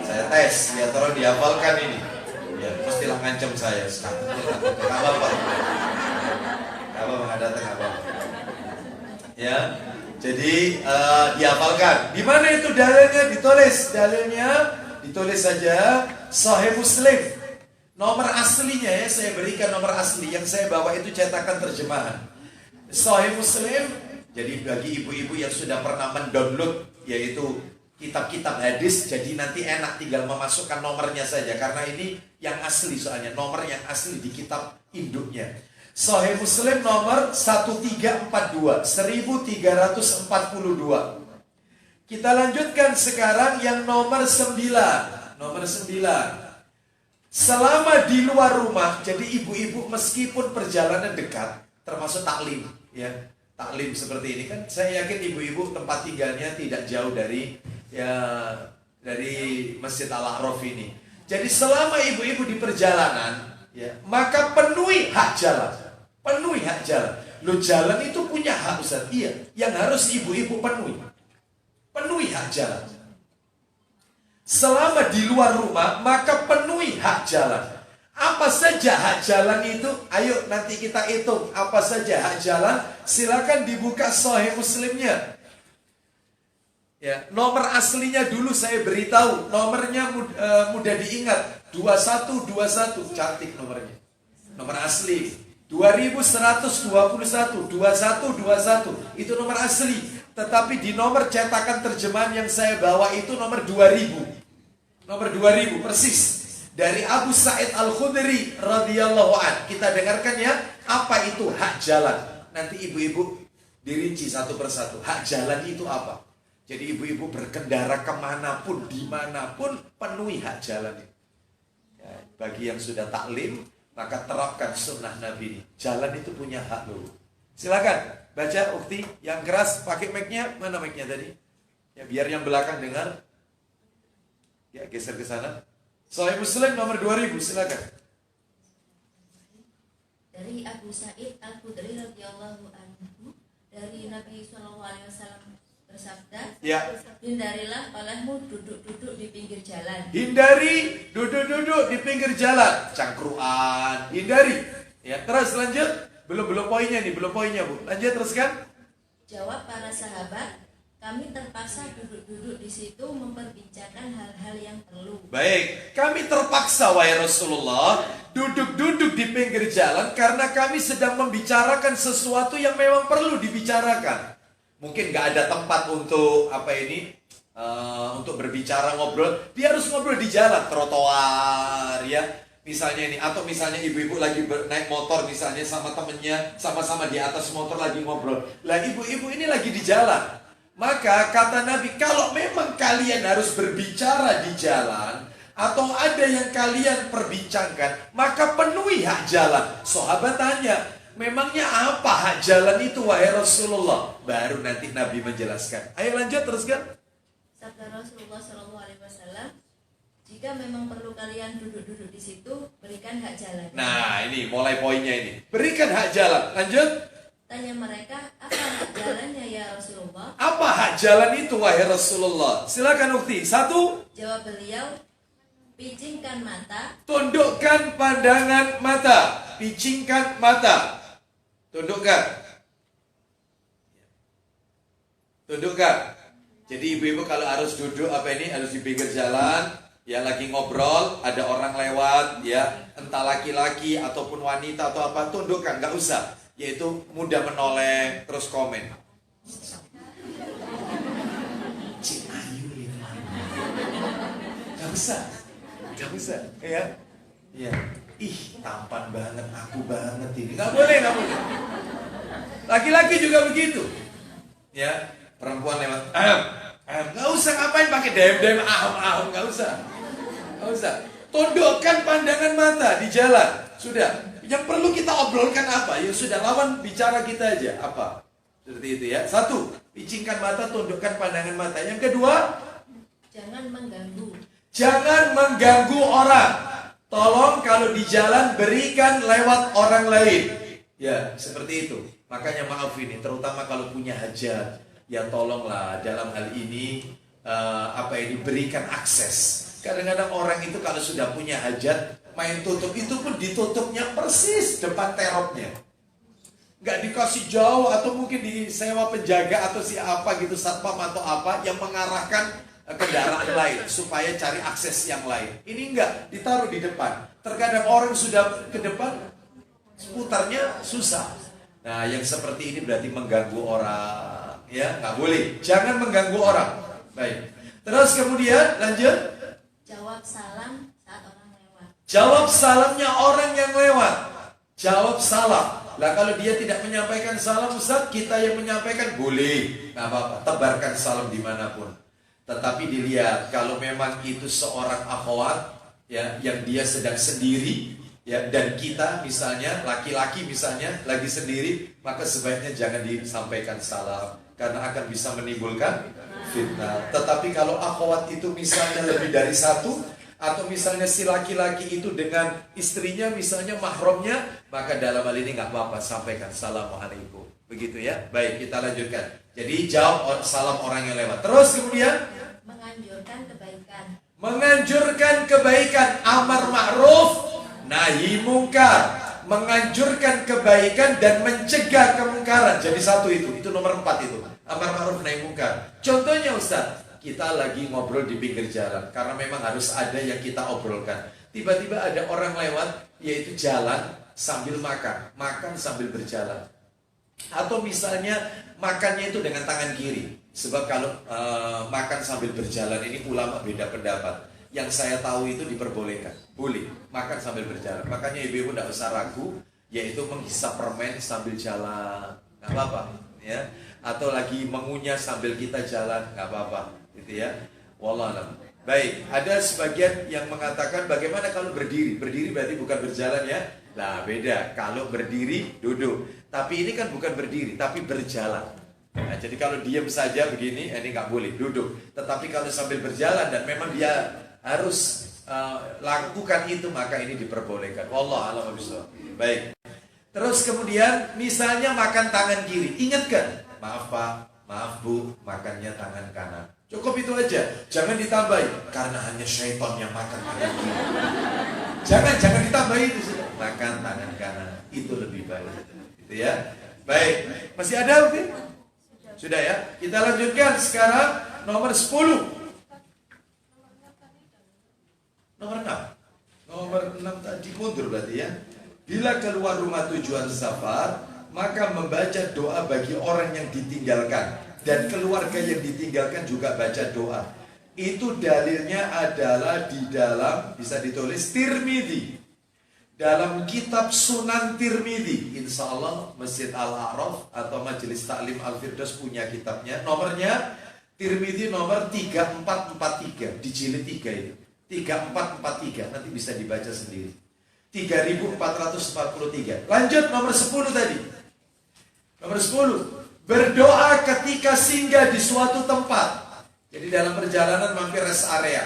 S2: Saya tes, ya tolong dihafalkan ini. Ya, pastilah ngancam saya sekarang. Enggak apa-apa. Enggak apa-apa, enggak datang apa-apa. Ya. Jadi dihafalkan. Di mana itu dalilnya? Ditulis dalilnya ditulis saja Sahih Muslim. Nomor aslinya ya, saya berikan nomor asli. Yang saya bawa itu cetakan terjemahan Sahih Muslim. Jadi bagi ibu-ibu yang sudah pernah mendownload yaitu kitab-kitab hadis, jadi nanti enak tinggal memasukkan nomornya saja. Karena ini yang asli soalnya, nomor yang asli di kitab induknya. Sahih Muslim nomor 1342, 1342. Kita lanjutkan sekarang yang nomor 9. Nomor 9. Selama di luar rumah, jadi ibu-ibu meskipun perjalanan dekat, termasuk taklim, ya taklim seperti ini kan, saya yakin ibu-ibu tempat tinggalnya tidak jauh dari Masjid Al-A'raf ini. Jadi selama ibu-ibu di perjalanan, ya maka penuhi hak jalan, penuhi hak jalan. Loh, jalan itu punya hak, Ustaz. Iya, yang harus ibu-ibu penuhi hak jalan. Selama di luar rumah, maka penuhi hak jalan. Apa saja hak jalan itu? Ayo nanti kita hitung apa saja hak jalan. Silakan dibuka Sahih Muslimnya. Ya, nomor aslinya dulu saya beritahu. Nomornya mudah diingat. 2121, cantik nomornya. Nomor asli 2121, 2121. Itu nomor asli. Tetapi di nomor cetakan terjemahan yang saya bawa itu nomor 2000. Nomor 2000 persis. Dari Abu Sa'id Al-Khudri radhiyallahu an. Kita dengarkan ya, apa itu hak jalan. Nanti ibu-ibu dirinci satu persatu. Hak jalan itu apa? Jadi ibu-ibu berkendara kemanapun, dimanapun, penuhi hak jalan itu. Ya, bagi yang sudah taklim, maka terapkan sunnah Nabi ini. Jalan itu punya hak loh. Silakan baca ukti yang keras, pakai mic-nya. Mana mic-nya tadi? Ya, biar yang belakang dengar. Ya, geser ke sana. Sahih Muslim nomor 2000, silakan.
S4: Dari Abu Sa'id Al-Khudri radhiyallahu anhu, dari Nabi SAW bersabda,
S2: Ya.
S4: Hindarilah olehmu duduk-duduk di pinggir jalan.
S2: Hindari duduk-duduk di pinggir jalan, cangkruan, hindari. Ya, terus lanjut. Belum poinnya nih, belum poinnya, Bu. Lanjut teruskan.
S4: Jawab para sahabat, kami terpaksa duduk-duduk di situ memperbincangkan hal-hal yang perlu.
S2: Baik, kami terpaksa wahai Rasulullah duduk-duduk di pinggir jalan karena kami sedang membicarakan sesuatu yang memang perlu dibicarakan. Mungkin gak ada tempat untuk untuk berbicara, ngobrol. Dia harus ngobrol di jalan, trotoar, ya. Misalnya ini, atau misalnya ibu-ibu lagi naik motor misalnya sama temennya, sama-sama di atas motor lagi ngobrol. Lah ibu-ibu ini lagi di jalan. Maka kata Nabi, kalau memang kalian harus berbicara di jalan, atau ada yang kalian perbincangkan, maka penuhi hak jalan. Sahabat tanya, memangnya apa hak jalan itu wahai Rasulullah? Baru nanti Nabi menjelaskan. Ayo lanjut teruskan.
S4: Sabda Rasulullah SAW, jika memang perlu kalian duduk-duduk di situ, berikan hak jalan.
S2: Nah ini mulai poinnya ini. Berikan hak jalan. Lanjut.
S4: Tanya mereka, apa hak jalannya ya Rasulullah?
S2: Apa hak jalan itu wahai Rasulullah? Silakan ukti. 1.
S4: Jawab beliau, picingkan mata.
S2: Tundukkan pandangan mata. Picingkan mata. Tundukkan. Tundukkan. Jadi ibu-ibu kalau harus duduk harus di pinggir jalan, ya lagi ngobrol, ada orang lewat, ya entah laki-laki ataupun wanita atau apa, tundukkan, nggak usah. Yaitu mudah menoleh terus komen. Cik Ayu itu. Nggak usah, ya. Iya. Ih, tampan banget, aku banget ini. Nggak boleh. Laki-laki juga begitu. Ya, perempuan lewat. Nggak usah ngapain pakai dem-dem, nggak usah. Tundukkan pandangan mata di jalan. Sudah. Yang perlu kita obrolkan apa? Ya sudah, lawan bicara kita aja. Apa? Seperti itu ya. 1. Picingkan mata, tundukkan pandangan mata. Yang kedua,
S4: Jangan mengganggu.
S2: jangan mengganggu orang. Tolong kalau di jalan berikan lewat orang lain. Ya, seperti itu. Makanya maaf ini, terutama kalau punya hajat, ya tolonglah dalam hal ini berikan akses. Kadang-kadang orang itu kalau sudah punya hajat, main tutup itu pun ditutupnya persis depan teropnya. Nggak dikasih jauh atau mungkin disewa penjaga atau siapa gitu, satpam atau apa yang mengarahkan kendaraan lain supaya cari akses yang lain. Ini enggak, ditaruh di depan. Terkadang orang sudah ke depan, putarnya susah. Nah, yang seperti ini berarti mengganggu orang, ya, nggak boleh. Jangan mengganggu orang. Baik. Terus kemudian lanjut.
S4: Jawab salam saat orang lewat.
S2: Jawab salamnya orang yang lewat. Jawab salam. Lah kalau dia tidak menyampaikan salam, Ustaz, kita yang menyampaikan boleh, nggak apa-apa. Tebarkan salam dimanapun. Tetapi dilihat kalau memang itu seorang akhwat, ya, yang dia sedang sendiri, ya, dan kita misalnya laki-laki misalnya lagi sendiri, maka sebaiknya jangan disampaikan salam karena akan bisa menimbulkan fitnah. Tetapi kalau akhwat itu misalnya lebih dari satu, atau misalnya si laki-laki itu dengan istrinya misalnya mahramnya, maka dalam hal ini nggak apa-apa, sampaikan assalamualaikum. Begitu ya. Baik, kita lanjutkan. Jadi jawab salam orang yang lewat. Terus kemudian
S4: menganjurkan kebaikan.
S2: Menganjurkan kebaikan, amar ma'ruf nahi mungkar. Menganjurkan kebaikan dan mencegah kemungkaran. Jadi satu itu nomor 4 itu. Amar ma'ruf nahi mungkar. Contohnya Ustaz, kita lagi ngobrol di pinggir jalan karena memang harus ada yang kita obrolkan. Tiba-tiba ada orang lewat, yaitu jalan sambil makan sambil berjalan. Atau misalnya makannya itu dengan tangan kiri. Sebab kalau makan sambil berjalan ini ulama beda pendapat. Yang saya tahu itu diperbolehkan, boleh makan sambil berjalan. Makanya ibu-ibu tidak usah ragu, yaitu menghisap permen sambil jalan, nggak apa-apa, ya. Atau lagi mengunyah sambil kita jalan, nggak apa-apa. Gitu ya. Wallahualam. Baik, ada sebagian yang mengatakan bagaimana kalau berdiri? Berdiri berarti bukan berjalan ya. Nah, beda. Kalau berdiri duduk. Tapi ini kan bukan berdiri, tapi berjalan. Nah, jadi kalau diam saja begini, ini nggak boleh duduk. Tetapi kalau sambil berjalan dan memang dia harus lakukan itu, maka ini diperbolehkan. Wallahualam bishawab. Baik. Terus kemudian misalnya makan tangan kiri, ingatkan, maaf Pak, maaf Bu, makannya tangan kanan. Cukup itu aja, jangan ditambahi karena hanya syaitan yang makan tangan kiri. Jangan ditambahi itu sudah. Makan tangan kanan itu lebih baik. Gitu ya. Baik, masih ada mungkin? Sudah ya. Kita lanjutkan sekarang nomor 10. Nomor 6. Nomor 6 tadi mundur berarti ya. Bila keluar rumah tujuan safar, maka membaca doa bagi orang yang ditinggalkan. Dan keluarga yang ditinggalkan juga baca doa. Itu dalilnya adalah di dalam, bisa ditulis Tirmidzi. Dalam kitab Sunan Tirmidzi. Insya Allah Masjid Al-A'raf atau Majelis Taklim Al-Firdaus punya kitabnya. Nomornya Tirmidzi nomor 3443. Di jilid 3 itu. 3443. Nanti bisa dibaca sendiri. 3443. Lanjut nomor 10 tadi. Nomor 10. Berdoa ketika singgah di suatu tempat. Jadi dalam perjalanan mampir rest area,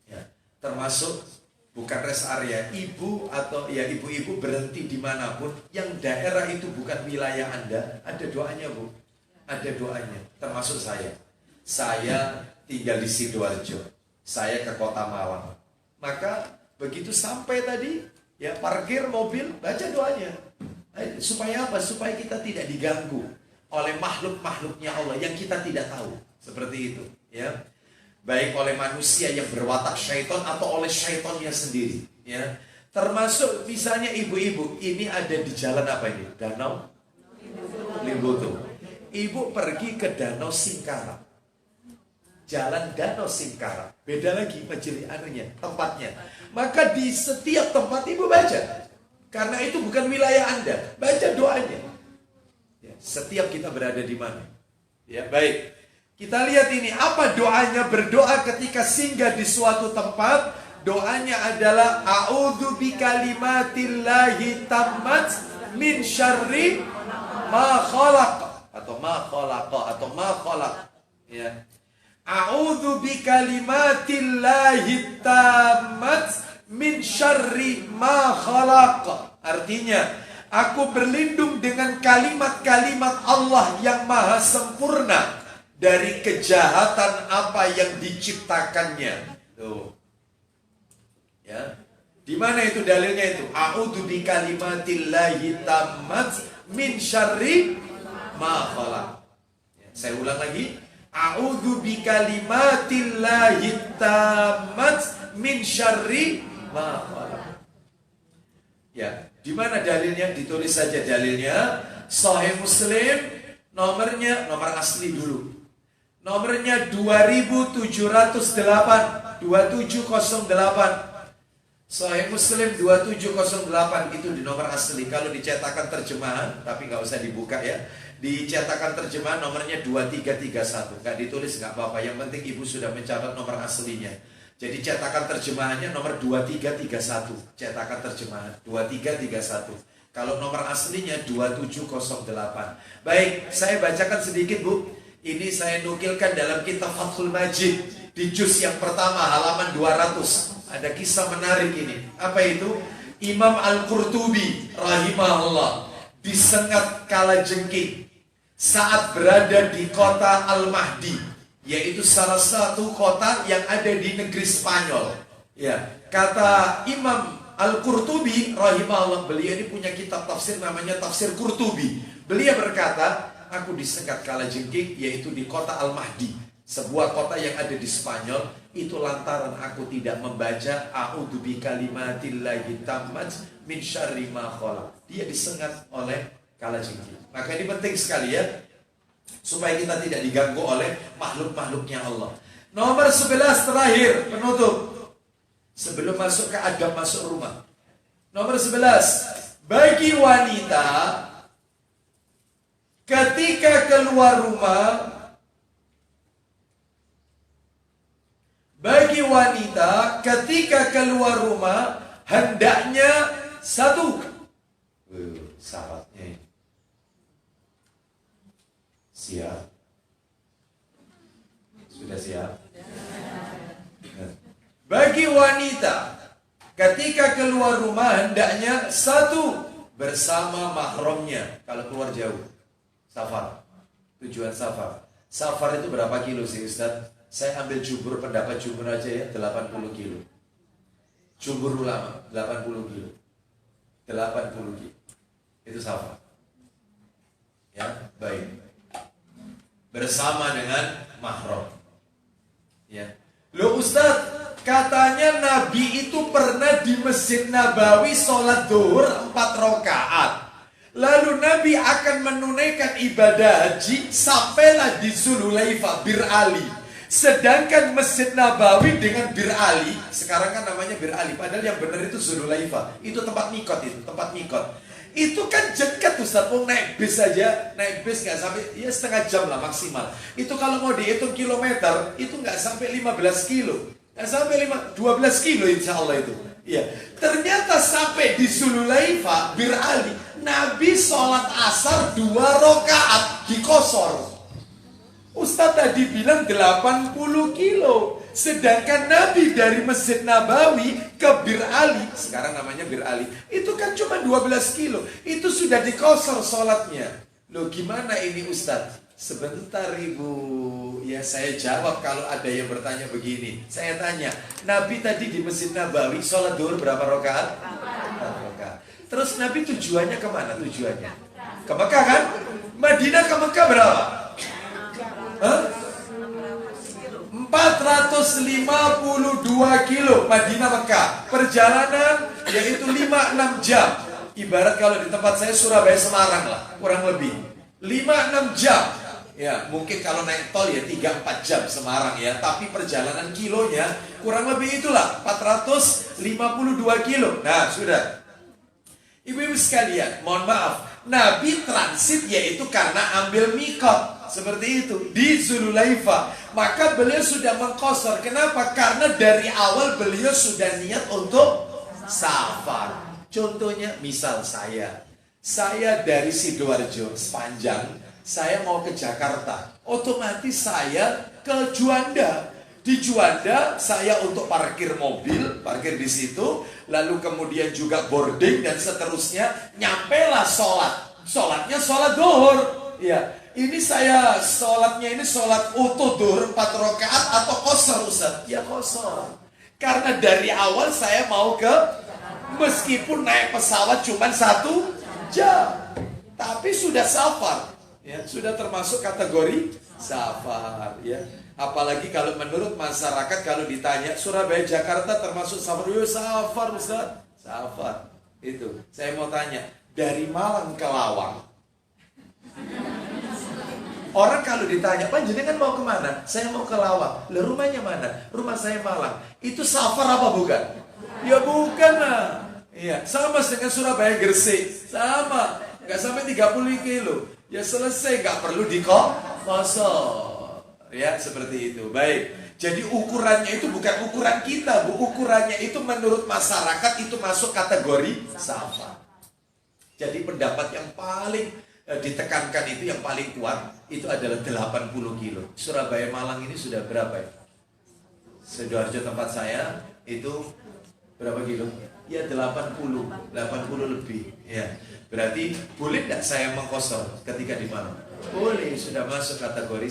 S2: ya, termasuk bukan rest area, ibu atau ya ibu-ibu berhenti dimanapun yang daerah itu bukan wilayah Anda, ada doanya Bu, ada doanya. Termasuk saya tinggal di Sidoarjo, saya ke Kota Malang. Maka begitu sampai tadi, ya parkir mobil, baca doanya. Supaya apa? Supaya kita tidak diganggu oleh makhluk-makhluknya Allah yang kita tidak tahu. Seperti itu, ya. Baik oleh manusia yang berwatak syaitan atau oleh syaitannya sendiri, ya. Termasuk misalnya ibu-ibu, ini ada di jalan apa ini? Danau Limboto. Ibu pergi ke Danau Singkara. Jalan Danau Singkara. Beda lagi majelis anunya, tempatnya. Maka di setiap tempat ibu baca. Karena itu bukan wilayah Anda. Baca doanya. Ya, setiap kita berada di mana. Ya, baik. Kita lihat ini. Apa doanya? Berdoa ketika singgah di suatu tempat. Doanya adalah a'udzu bikalimatillahi tammat min syarri ma khalaq atau ma khalaqa atau ma khalaq. Ya. A'udzu bikalimatillahi tammat min syarri ma khalaq. Artinya, aku berlindung dengan kalimat-kalimat Allah yang maha sempurna dari kejahatan apa yang diciptakannya. Tuh. Ya. Di mana itu dalilnya itu? A'udzu bikalimatillahi tammat min syarri ma khalaq. Ya. Saya ulang lagi. A'udzu bikalimatillahi tammat min syarri ma khalaq. Ya, di mana dalilnya? Ditulis saja dalilnya. Sahih Muslim, nomor asli dulu. Nomornya 2708, 2708. Sahih Muslim 2708 itu di nomor asli. Kalau dicetakan terjemahan, tapi nggak usah dibuka ya. Dicetakan terjemahan nomornya 2331. Nggak ditulis nggak apa-apa. Yang penting ibu sudah mencatat nomor aslinya. Jadi cetakan terjemahannya nomor 2331. Cetakan terjemahan 2331. Kalau nomor aslinya 2708. Baik, saya bacakan sedikit Bu. Ini saya nukilkan dalam kitab Fathul Majid di juz yang pertama halaman 200. Ada kisah menarik ini. Apa itu? Imam Al-Qurtubi rahimahullah disengat kalajengking saat berada di kota Al-Mahdi, yaitu salah satu kota yang ada di negeri Spanyol. Ya, kata Imam Al-Qurtubi rahimahullah, beliau ini punya kitab tafsir namanya Tafsir Qurtubi. Beliau berkata, aku disengat kalajengking yaitu di kota Al-Mahdi, sebuah kota yang ada di Spanyol. Itu lantaran aku tidak membaca a'udzu bikalimatillahi tammat min syarri ma khalaq. Dia disengat oleh kalajengking. Maka ini penting sekali ya, supaya kita tidak diganggu oleh makhluk-makhluknya Allah. Nomor 11 terakhir, penutup. Sebelum masuk ke adab masuk rumah. Nomor 11. Bagi wanita ketika keluar rumah, hendaknya satu. Syaratnya siap? Sudah siap? Bagi wanita ketika keluar rumah hendaknya satu, bersama mahramnya. Kalau keluar jauh, safar, tujuan safar. Safar itu berapa kilo sih Ustaz? Saya ambil jumhur, pendapat jumhur aja ya, 80 kilo. Jumhur ulama 80 kilo. 80 kilo. Itu safar. Ya, baik. Bersama dengan mahram. Ya. Loh Ustaz, katanya Nabi itu pernah di Masjid Nabawi sholat zuhur 4 rakaat. Lalu Nabi akan menunaikan ibadah haji sampailah di Zulhulaifah, Bir Ali. Sedangkan Masjid Nabawi dengan Bir Ali, sekarang kan namanya Bir Ali, padahal yang benar itu Zulhulaifah. Itu tempat mikot, tempat mikot. Itu kan dekat Ustaz, mau naik bis saja, naik bis nggak sampai, ya setengah jam lah maksimal. Itu kalau mau dihitung kilometer, itu nggak sampai 15 kilo. Nggak sampai 12 kilo insya Allah itu. Ya, ternyata sampai di Zulhulaifah, Bir Ali, Nabi sholat asar 2 rakaat di Qasar. Ustaz tadi bilang 80 kilo. Sedangkan Nabi dari Masjid Nabawi ke Bir Ali, sekarang namanya Bir Ali, itu kan cuma 12 kilo. Itu sudah di Qasar sholatnya. Loh gimana ini Ustaz? Sebentar Ibu. Ya saya jawab kalau ada yang bertanya begini. Saya tanya, Nabi tadi di Masjid Nabawi sholat zuhur berapa rakaat? 4 rakaat. Terus Nabi tujuannya kemana tujuannya? Ke Mekah kan? Madinah ke Mekah berapa? 452 kilo Madinah Mekah. Perjalanan yaitu 5-6 jam. Ibarat kalau di tempat saya Surabaya Semarang lah, kurang lebih 5-6 jam. Ya, mungkin kalau naik tol ya 3-4 jam Semarang ya, tapi perjalanan kilonya kurang lebih itulah 452 kilo. Nah, sudah. Ibu-ibu sekalian, mohon maaf, Nabi transit yaitu karena ambil mikot. Seperti itu di Zulhulaifah. Maka beliau sudah mengqasar. Kenapa? Karena dari awal beliau sudah niat untuk safar. Contohnya misal saya dari Sidoarjo sepanjang, saya mau ke Jakarta, otomatis saya ke Juanda. Di Juanda saya untuk parkir mobil, parkir di situ, lalu kemudian juga boarding dan seterusnya, nyampelah sholatnya sholat zuhur. Ya, ini saya sholatnya ini sholat utuh zuhur 4 rakaat atau qasar Ustaz? Ya qasar. Karena dari awal saya mau ke, meskipun naik pesawat cuma 1 jam, tapi sudah safar. Ya, sudah termasuk kategori safar, ya. Apalagi kalau menurut masyarakat kalau ditanya Surabaya Jakarta termasuk safar, yo safar Ustaz, safar. Itu. Saya mau tanya, dari Malang ke Lawang. Orang kalau ditanya, Pak jenengan mau kemana? Saya mau ke Lawang. Lah rumahnya mana? Rumah saya Malang. Itu safar apa bukan? Ya bukan lah. Iya, sama dengan Surabaya Gresik. Sama. Nggak sampai 30 kilo. Ya selesai, nggak perlu dikosor. Ya, seperti itu. Baik. Jadi ukurannya itu bukan ukuran kita, Bu. Ukurannya itu menurut masyarakat itu masuk kategori safar. Jadi pendapat yang paling ditekankan itu yang paling kuat itu adalah 80 kilo. Surabaya Malang ini sudah berapa ya? Sidoarjo tempat saya itu berapa kilo? Ya 80 lebih. Ya. Berarti boleh tidak saya mengkosor ketika di Malang? Boleh, sudah masuk kategori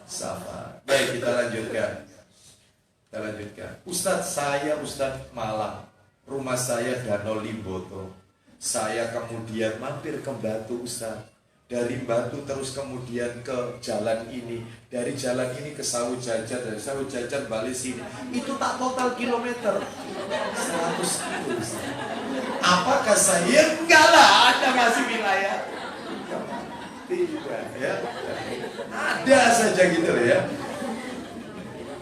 S2: safar. Baik, kita lanjutkan. Ustadz, saya Ustadz Malang. Rumah saya Danau Limboto. Saya kemudian mampir ke Batu Ustadz. Dari Batu terus kemudian ke jalan ini. Dari jalan ini ke Sawu Jajar. Dari Sawu Jajar balik sini. Itu tak total kilometer 100 kilo. Apakah saya? Enggak lah, Anda masih wilayah. Tidak ya. Ada saja gitu ya.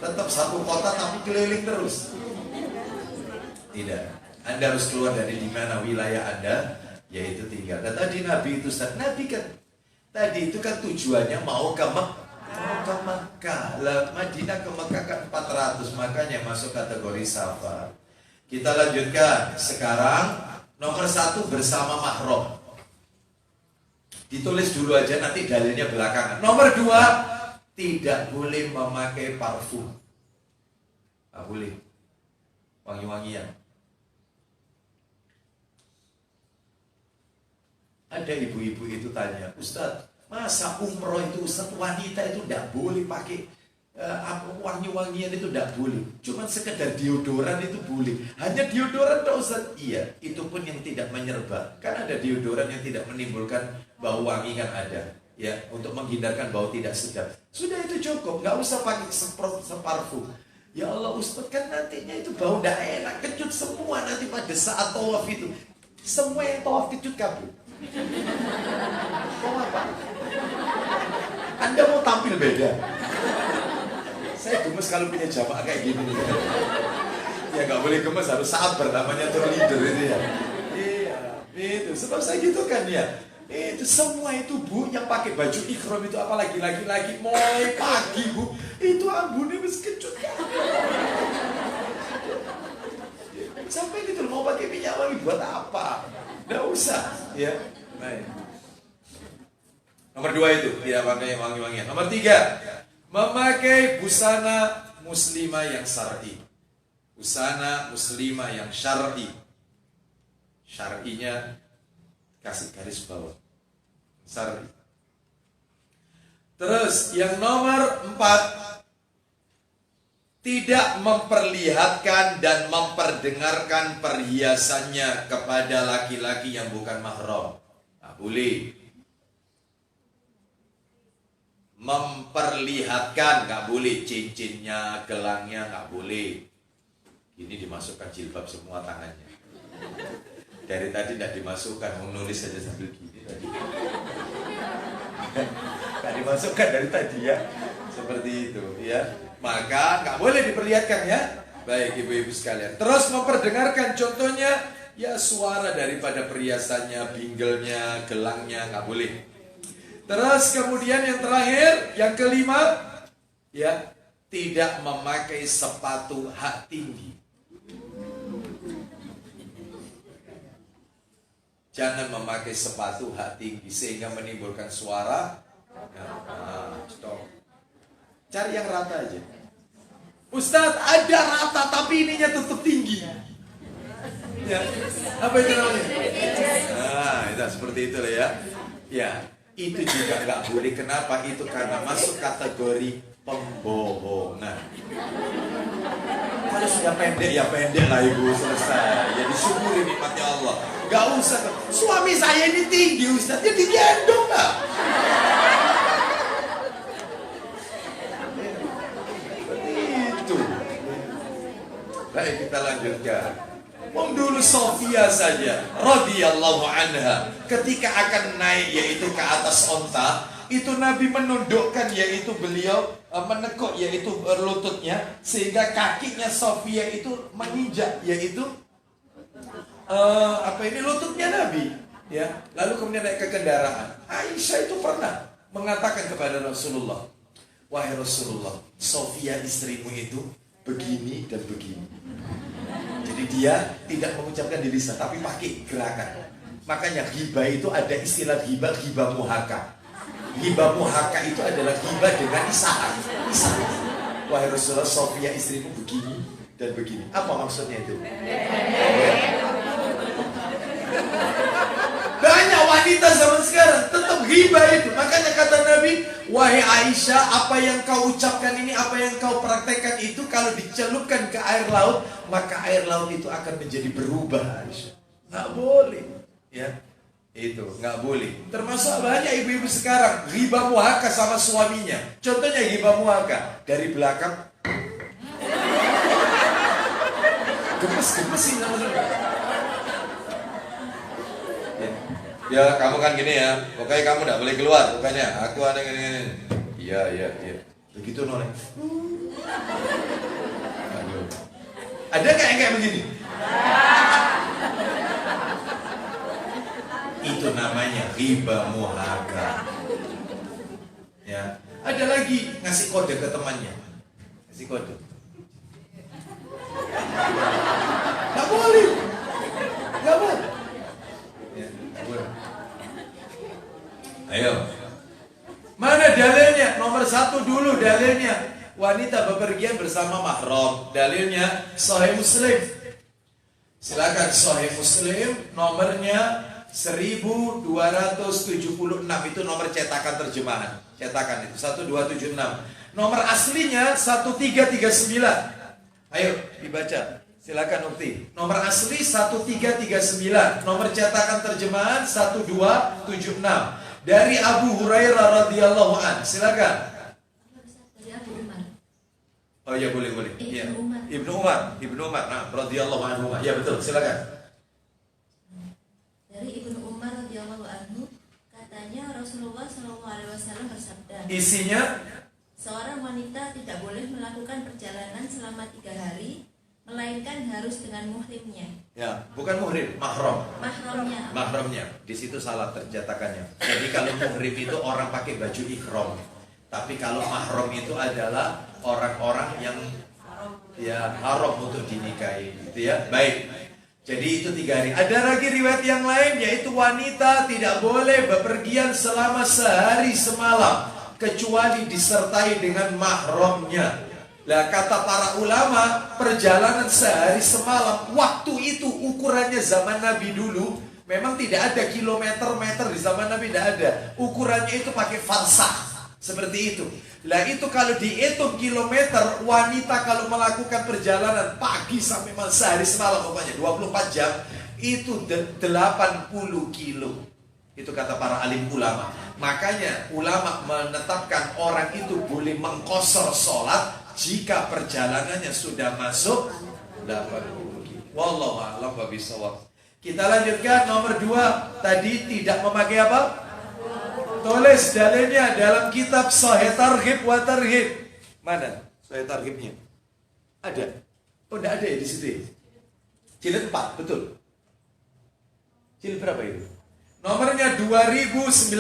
S2: Tetap satu kota tapi keliling terus. Tidak. Anda harus keluar dari di mana wilayah Anda yaitu tinggal. Dan tadi Nabi itu Nabi kan tadi itu kan tujuannya mau ke Mekah. Lah Madinah ke Mekah kan 400, makanya masuk kategori safar. Kita lanjutkan. Sekarang nomor 1 bersama mahram. Ditulis dulu aja, nanti dalilnya belakangan. Nomor 2, tidak boleh memakai parfum. Tak boleh. Wangi-wangian. Ada ibu-ibu itu tanya, Ustadz, masa umroh itu Ustadz wanita itu tidak boleh pakai wangi-wangian itu tidak boleh. Cuman sekedar deodoran itu boleh. Hanya deodoran tak Ustadz? Iya, itu pun yang tidak menyerba. Kan ada deodoran yang tidak menimbulkan bau wangi kan ada. Ya, untuk menghindarkan bau tidak sedap. Sudah itu cukup, nggak usah pakai parfum. Ya Allah Ustadz, kan nantinya itu bau tidak enak, kecut semua nanti pada saat tawaf itu. Semua yang tawaf kecut kabur. Mau apa? Anda mau tampil beda? Saya gemes kalau punya jamaah kayak gini. Ya nggak boleh gemes, harus sabar, namanya tour leader itu ya. Iya, itu sebab saya gitu kan ya. Itu semua itu Bu yang pakai baju ikhram itu apalagi laki-laki mulai pagi Bu itu ambune wis kecut kan. Sampai gitu mau pakai minyak wangi buat apa? Nggak usah ya. Baik. Nomor 2 itu tidak pakai wangi-wangian. Nomor 3, memakai busana muslimah yang syar'i. Busana muslimah yang syar'i. Syar'inya kasih garis bawah. Syar'i. Terus yang nomor 4, tidak memperlihatkan dan memperdengarkan perhiasannya kepada laki-laki yang bukan mahram. Nah, boleh. Memperlihatkan nggak boleh, cincinnya, gelangnya nggak boleh. Ini dimasukkan jilbab semua tangannya. Dari tadi tidak dimasukkan, menulis saja sambil gini tadi. Nggak dimasukkan dari tadi ya, seperti itu ya. Maka nggak boleh diperlihatkan ya. Baik ibu-ibu sekalian. Terus memperdengarkan, contohnya ya suara daripada perhiasannya, binggelnya, gelangnya nggak boleh. Terus kemudian yang terakhir, yang kelima, ya tidak memakai sepatu hak tinggi. Jangan memakai sepatu hak tinggi sehingga menimbulkan suara. Stop. Cari yang rata aja. Ustadz ada rata tapi ininya tetap tinggi. Ya, apa itu namanya? Nah, itu seperti itu lah ya. Ya. Itu juga nggak boleh. Kenapa? Itu karena masuk kategori pembohongan. Kalau sudah pendek ya pendek lah ibu, selesai. Ya disyukuri nikmatnya Allah. Nggak usah. Suami saya ini tinggi Ustaz, dia digendong nggak? Baik, kita lanjutkan. Dulu Sofia saja radhiyallahu anha ketika akan naik yaitu ke atas onta, itu Nabi menundukkan yaitu beliau menekuk yaitu lututnya sehingga kakinya Sofia itu menginjak yaitu lututnya Nabi, ya. Lalu kemudian naik ke kendaraan. Aisyah itu pernah mengatakan kepada Rasulullah, "Wahai Rasulullah, Sofia istrimu itu begini dan begini." Jadi dia tidak mengucapkan di lisan, tapi pakai gerakan. Makanya ghibah itu ada istilah ghibah muhaka. Ghibah muhaka itu adalah ghibah dengan isyarat. Wahai Rasulullah, Sofia istrimu begini dan begini. Apa maksudnya itu? Banyak wanita zaman sekarang tetap ghibah itu. Makanya kata Nabi, wahai Aisyah, apa yang kau ucapkan ini, apa yang kau praktekkan itu, kalau dicelupkan ke air laut, maka air laut itu akan menjadi berubah, Aisyah. Nggak boleh, ya. Itu nggak boleh. Termasuk banyak ibu-ibu sekarang ghibah muhaka sama suaminya. Contohnya ghibah muhaka dari belakang. Gemes-gemesin namanya. Ya kamu kan gini ya, pokoknya kamu tidak boleh keluar, pokoknya aku ada gini. Iya. Begitu noleh. Ada nggak yang kayak begini? Itu namanya riba muhaka. Ya, ada lagi ngasih kode ke temannya, ngasih kode. Nggak boleh. Ayo. Mana dalilnya? Nomor 1 dulu dalilnya. Wanita bepergian bersama mahram. Dalilnya Sahih Muslim. Silakan Sahih Muslim nomornya 1276 itu nomor cetakan terjemahan. Cetakan itu 1276. Nomor aslinya 1339. Ayo dibaca. Silakan Ukti. Nomor asli 1339. Nomor cetakan terjemahan 1276. Dari Abu Hurairah radhiyallahu an. Silakan.
S4: Dari Abu Umar.
S2: Oh ya boleh. Ya.
S4: Ibnu
S2: Umar. Nah, radhiyallahu anhu. Ya betul, silakan.
S4: Dari Ibnu Umar radhiyallahu anhu, katanya Rasulullah SAW bersabda.
S2: Isinya,
S4: seorang wanita tidak boleh melakukan perjalanan selama 3 hari, melainkan harus dengan muhrimnya.
S2: ya, bukan muhrim, mahram.
S4: Mahramnya.
S2: Di situ salah tercetakannya. Jadi kalau muhrim itu orang pakai baju ihram. Tapi kalau mahram itu adalah orang-orang yang ya haram untuk dinikahi, gitu ya. Baik. Jadi itu 3 hari. Ada lagi riwayat yang lain yaitu wanita tidak boleh bepergian selama sehari semalam kecuali disertai dengan mahramnya. Lah kata para ulama, perjalanan sehari semalam, waktu itu ukurannya zaman Nabi dulu memang tidak ada kilometer-meter, di zaman Nabi tidak ada. Ukurannya itu pakai farsah. Seperti itu. Lah itu kalau dihitung kilometer, wanita kalau melakukan perjalanan pagi sampai sehari semalam pokoknya 24 jam, itu 80 kilo. Itu kata para alim ulama. Makanya ulama menetapkan orang itu boleh mengqashar sholat jika perjalanannya sudah masuk 80 kilo. Wallahu a'lam bishawab. Kita lanjutkan nomor 2. Tadi tidak memakai apa? Tulis dalilnya dalam kitab Sahih Targhib wa Tarhib. Mana Sahih Targhibnya? Ada? Oh, tidak ada ya di situ. Jilid 4, betul. Jilid berapa itu? Nomornya 2019.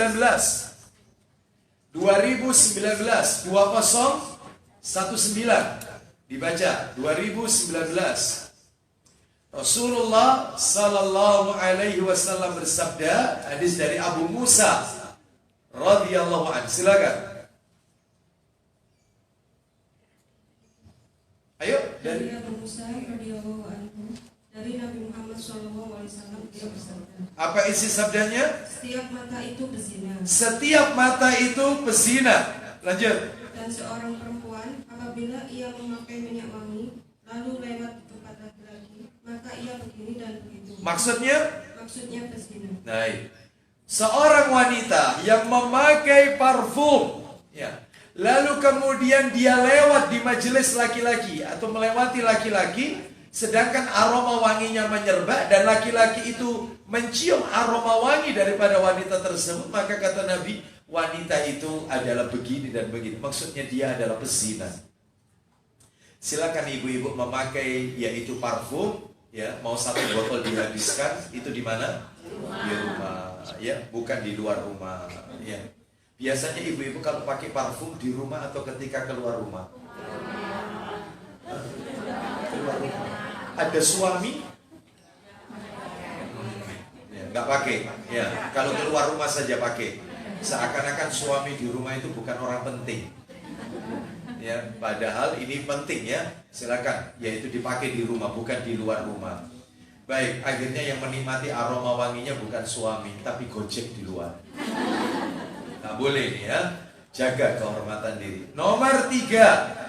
S2: 2019 2019 dibaca 2019. Rasulullah sallallahu alaihi wasallam bersabda, hadis dari Abu Musa radhiyallahu anhu. Silakan. Ayo
S5: dari Abu Musa radhiyallahu anhu, dari Nabi Muhammad sallallahu alaihi wasallam dia bersabda.
S2: Apa isi sabdanya?
S5: Setiap mata itu berzina.
S2: Setiap mata itu berzina. Lanjut.
S5: Dan seorang perempuan apabila ia memakai minyak wangi lalu lewat di tempat laki-laki, maka ia begini dan begitu.
S2: Maksudnya
S5: berzina.
S2: Baik. Seorang wanita yang memakai parfum, ya, lalu kemudian dia lewat di majelis laki-laki atau melewati laki-laki, sedangkan aroma wanginya menyerba dan laki-laki itu mencium aroma wangi daripada wanita tersebut, maka kata Nabi, wanita itu adalah begini dan begini. Maksudnya dia adalah pezina. Silakan ibu-ibu memakai yaitu parfum, ya, mau satu botol dihabiskan, itu di mana? Di rumah, ya, bukan di luar rumah, ya. Biasanya ibu-ibu kalau pakai parfum di rumah atau ketika keluar rumah? Keluar rumah. Ada suami? Ya, nggak pakai. Ya, kalau keluar rumah saja pakai. Seakan-akan suami di rumah itu bukan orang penting. Ya, padahal ini penting ya. Silakan, yaitu dipakai di rumah, bukan di luar rumah. Baik, akhirnya yang menikmati aroma wanginya bukan suami, tapi Gojek di luar. Nah, boleh nih ya. Jaga kehormatan diri. Nomor 3,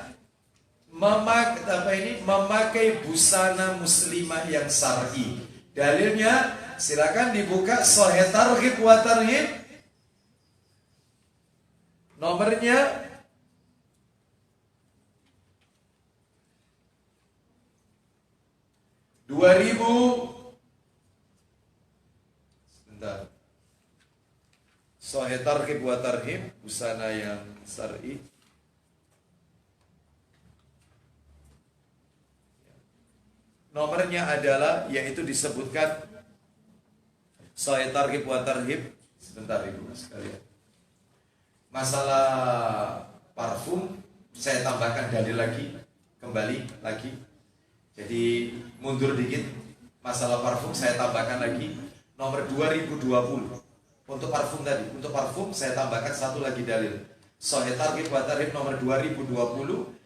S2: memakai busana muslimah yang syar'i. Dalilnya silakan dibuka Sahih Targhib wa Tarhib. Nomornya 2000. Sebentar. Sahih Targhib wa Tarhib, busana yang syar'i. Nomornya adalah, yaitu disebutkan Sahih Targhib wa Tarhib. Sebentar ibu sekalian. Masalah parfum saya tambahkan dalil lagi, kembali lagi. Jadi mundur dikit. Masalah parfum saya tambahkan lagi. Nomor 2020. Untuk parfum tadi, untuk parfum saya tambahkan satu lagi dalil. Sahih Targhib wa Tarhib nomor 2020,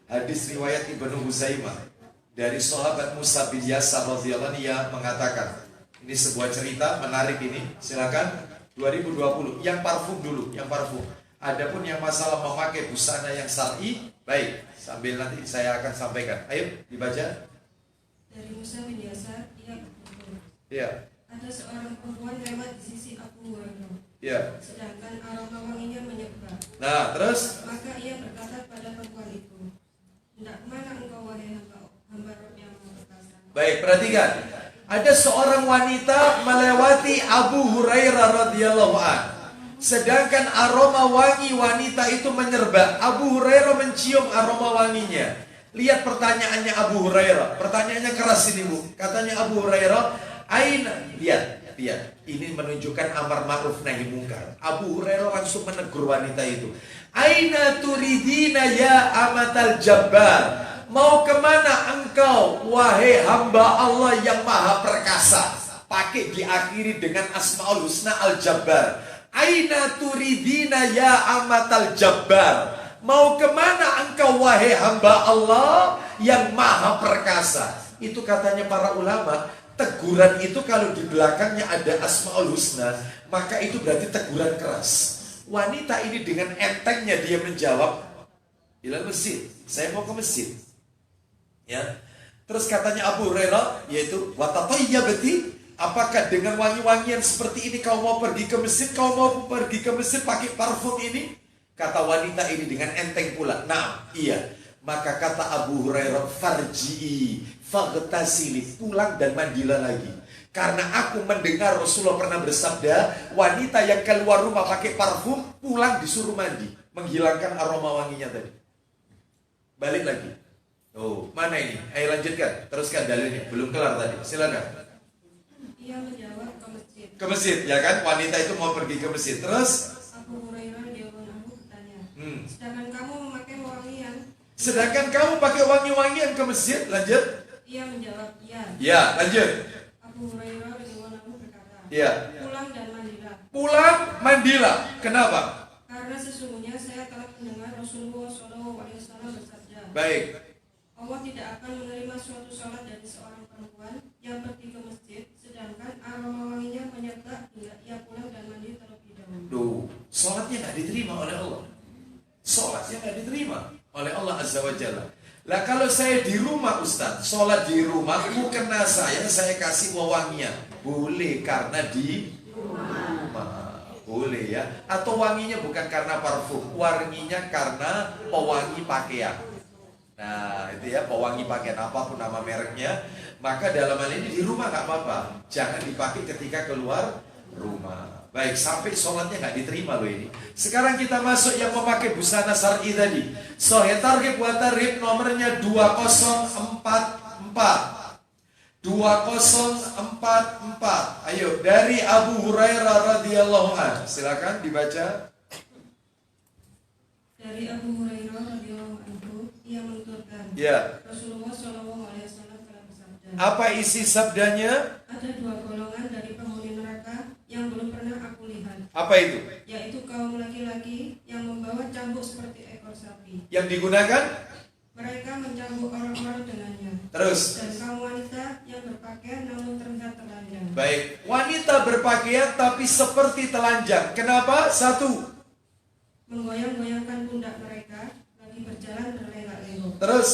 S2: hadis riwayat Ibnu Huzaimah dari sahabat Musa bin Yasar radhiyallahu anhu, ia mengatakan, ini sebuah cerita menarik ini, silakan 2020. Yang parfum dulu, yang parfum. Adapun yang masalah memakai busana yang syar'i, baik, sambil nanti saya akan sampaikan. Ayo dibaca.
S5: Dari Musa bin Yasar, ia berkata,
S2: Ya.
S5: ada seorang perempuan lewat di sisi Abu Hurairah,
S2: Ya.
S5: sedangkan aroma wanginya menyebar.
S2: Nah, terus
S5: Maka ia berkata pada perempuan itu, hendak kemana engkau wahai hamba Rabb yang Maha Perkasa?
S2: baik, perhatikan. Ada seorang wanita melewati Abu Hurairah radhiyallahu anhu. Sedangkan aroma wangi wanita itu menyerba. Abu Hurairah mencium aroma wanginya. Lihat pertanyaannya Abu Hurairah. Pertanyaannya keras ini, Bu. Katanya Abu Hurairah, aina, lihat. Ini menunjukkan amar ma'ruf nahi mungkar. Abu Hurairah langsung menegur wanita itu. Aina turidina ya amatal jabbar. Mau kemana engkau, wahai hamba Allah yang maha perkasa? Pakai diakhiri dengan asmaul husna al-jabbar. Aina turidina ya amatal jabbar. Mau kemana engkau, wahai hamba Allah yang maha perkasa? Itu katanya para ulama, teguran itu kalau di belakangnya ada asmaul husna, maka itu berarti teguran keras. Wanita ini dengan entengnya dia menjawab, ila masjid, saya mau ke masjid. Ya. Terus katanya Abu Hurairah, yaitu watatayyabati, apakah dengan wangi-wangian seperti ini kau mau pergi ke masjid? Kau mau pergi ke masjid pakai parfum ini? Kata wanita ini dengan enteng pula, nah, iya. Maka kata Abu Hurairah, farji'i faghtasili, pulang dan mandilah lagi. Karena aku mendengar Rasulullah pernah bersabda, wanita yang keluar rumah pakai parfum, pulang disuruh mandi, menghilangkan aroma wanginya tadi. Balik lagi. Oh, mana ini? Ayo lanjutkan, teruskan dalilnya. Belum kelar tadi, silakan.
S5: Ia menjawab, ke masjid.
S2: Ke masjid, ya kan? Wanita itu mau pergi ke masjid. Terus
S5: Abu Hurairah radhiyallahu bertanya, sedangkan kamu memakai wangian?
S2: sedangkan kamu pakai wangi-wangian ke masjid, lanjut.
S5: Ia menjawab, iya.
S2: Ya, lanjut.
S5: Abu Hurairah radhiyallahu berkata,
S2: Ya.
S5: pulang dan mandilah.
S2: Pulang, mandilah. Kenapa?
S5: Karena sesungguhnya saya telah mendengar Rasulullah SAW bersabda,
S2: Baik.
S5: Allah tidak akan menerima suatu salat dari seorang perempuan yang pergi ke masjid, sedangkan aroma wanginya menyergap hingga ia pulang dan mandi terlebih dahulu.
S2: Duh, sholatnya nggak diterima oleh Allah. Sholatnya nggak diterima oleh Allah Azza wa Jalla. Lah kalau saya di rumah Ustaz, sholat di rumah, mukena saya kasih wewangian. Boleh karena di rumah. Boleh ya. Atau wanginya bukan karena parfum, wanginya karena pewangi pakaian. Nah, itu ya, pewangi pakaian apapun nama mereknya. Maka dalam hal ini di rumah nggak apa-apa. Jangan dipakai ketika keluar rumah. Baik, sampai sholatnya nggak diterima loh ini. Sekarang kita masuk yang memakai busana syar'i tadi. Sahih Targhib wa Tarhib nomornya 2044. 2044. Ayo, dari Abu Hurairah radhiyallahu anhu. Silakan dibaca.
S5: Dari Abu Hurairah radhiyallahu anhu, ia menuturkan,
S2: Ya.
S5: Rasulullah Shallallahu Alaihi Wasallam telah bersabda,
S2: Apa isi sabdanya?
S5: ada dua golongan dari penghuni neraka yang belum pernah aku lihat,
S2: Apa itu?
S5: yaitu kaum laki-laki yang membawa cambuk seperti ekor sapi.
S2: Yang digunakan?
S5: Mereka mencambuk orang-orang dengannya.
S2: Terus.
S5: Dan kaum wanita yang berpakaian namun terlihat telanjang.
S2: Baik, wanita berpakaian tapi seperti telanjang. Kenapa? Satu.
S5: Menggoyang-goyangkan pundak mereka lagi berjalan berlenggak-lenggok.
S2: Terus.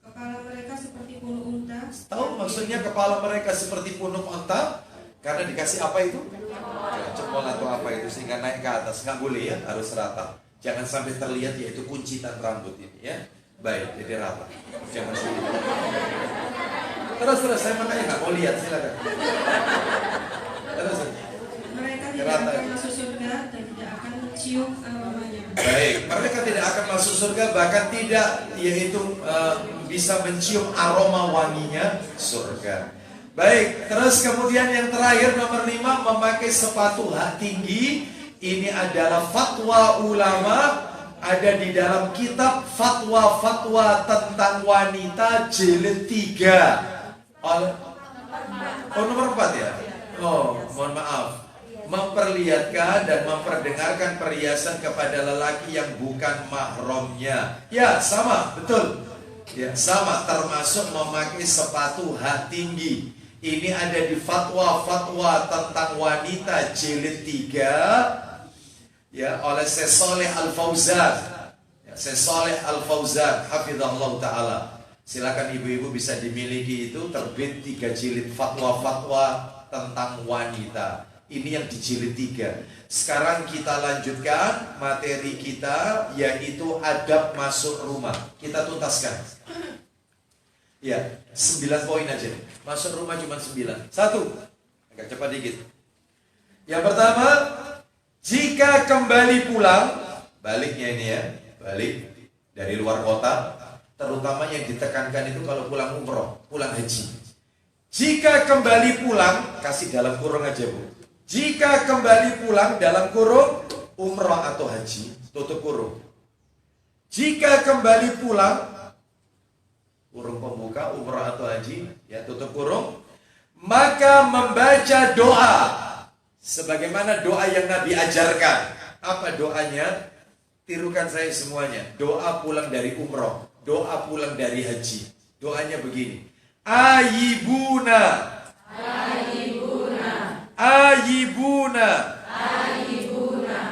S5: Kepala mereka seperti punuk unta.
S2: Tahu maksudnya kepala mereka seperti punuk unta? Karena dikasih apa itu? Cepol atau apa itu sehingga naik ke atas. Nggak boleh ya, harus rata. Jangan sampai terlihat yaitu kuncitan rambut ini ya. Baik, jadi rata. Jangan sulit. Terus saya makanya nggak mau lihat, silakan. Terus.
S5: Mereka tidak akan masuk surga dan tidak akan mencium aromanya.
S2: Baik, mereka tidak akan masuk surga, bahkan tidak yaitu bisa mencium aroma wanginya surga. Baik, terus kemudian yang terakhir nomor 5, memakai sepatu hak tinggi. Ini adalah fatwa ulama, ada di dalam kitab fatwa-fatwa tentang wanita jilid 3. Nomor 4 ya? Oh, mohon maaf. Memperlihatkan dan memperdengarkan perhiasan kepada lelaki yang bukan mahramnya. Ya, sama, betul. Ya, sama, termasuk memakai sepatu hak tinggi. Ini ada di fatwa-fatwa tentang wanita jilid 3 ya, oleh Syekh Shalih Al Fauzan. Ya, Syekh Shalih Al Fauzan hafizahullah taala. Silakan ibu-ibu bisa dimiliki, itu terbit 3 jilid fatwa-fatwa tentang wanita. Ini yang di jilid 3. Sekarang kita lanjutkan materi kita, yaitu adab masuk rumah. Kita tuntaskan. Ya, 9 poin aja. Masuk rumah cuma 9. 1. Agak cepat dikit. Yang pertama, jika kembali pulang, baliknya ini ya, balik dari luar kota, terutama yang ditekankan itu kalau pulang umroh, pulang haji. Jika kembali pulang, kasih dalam kurung aja Bu. Jika kembali pulang dalam kurung umroh atau haji, tutup kurung. Jika kembali pulang, kurung pembuka umroh atau haji, ya tutup kurung, maka membaca doa sebagaimana doa yang Nabi ajarkan. Apa doanya? Tirukan saya semuanya. Doa pulang dari umroh, doa pulang dari haji. Doanya begini. Ayibuna, ayibuna,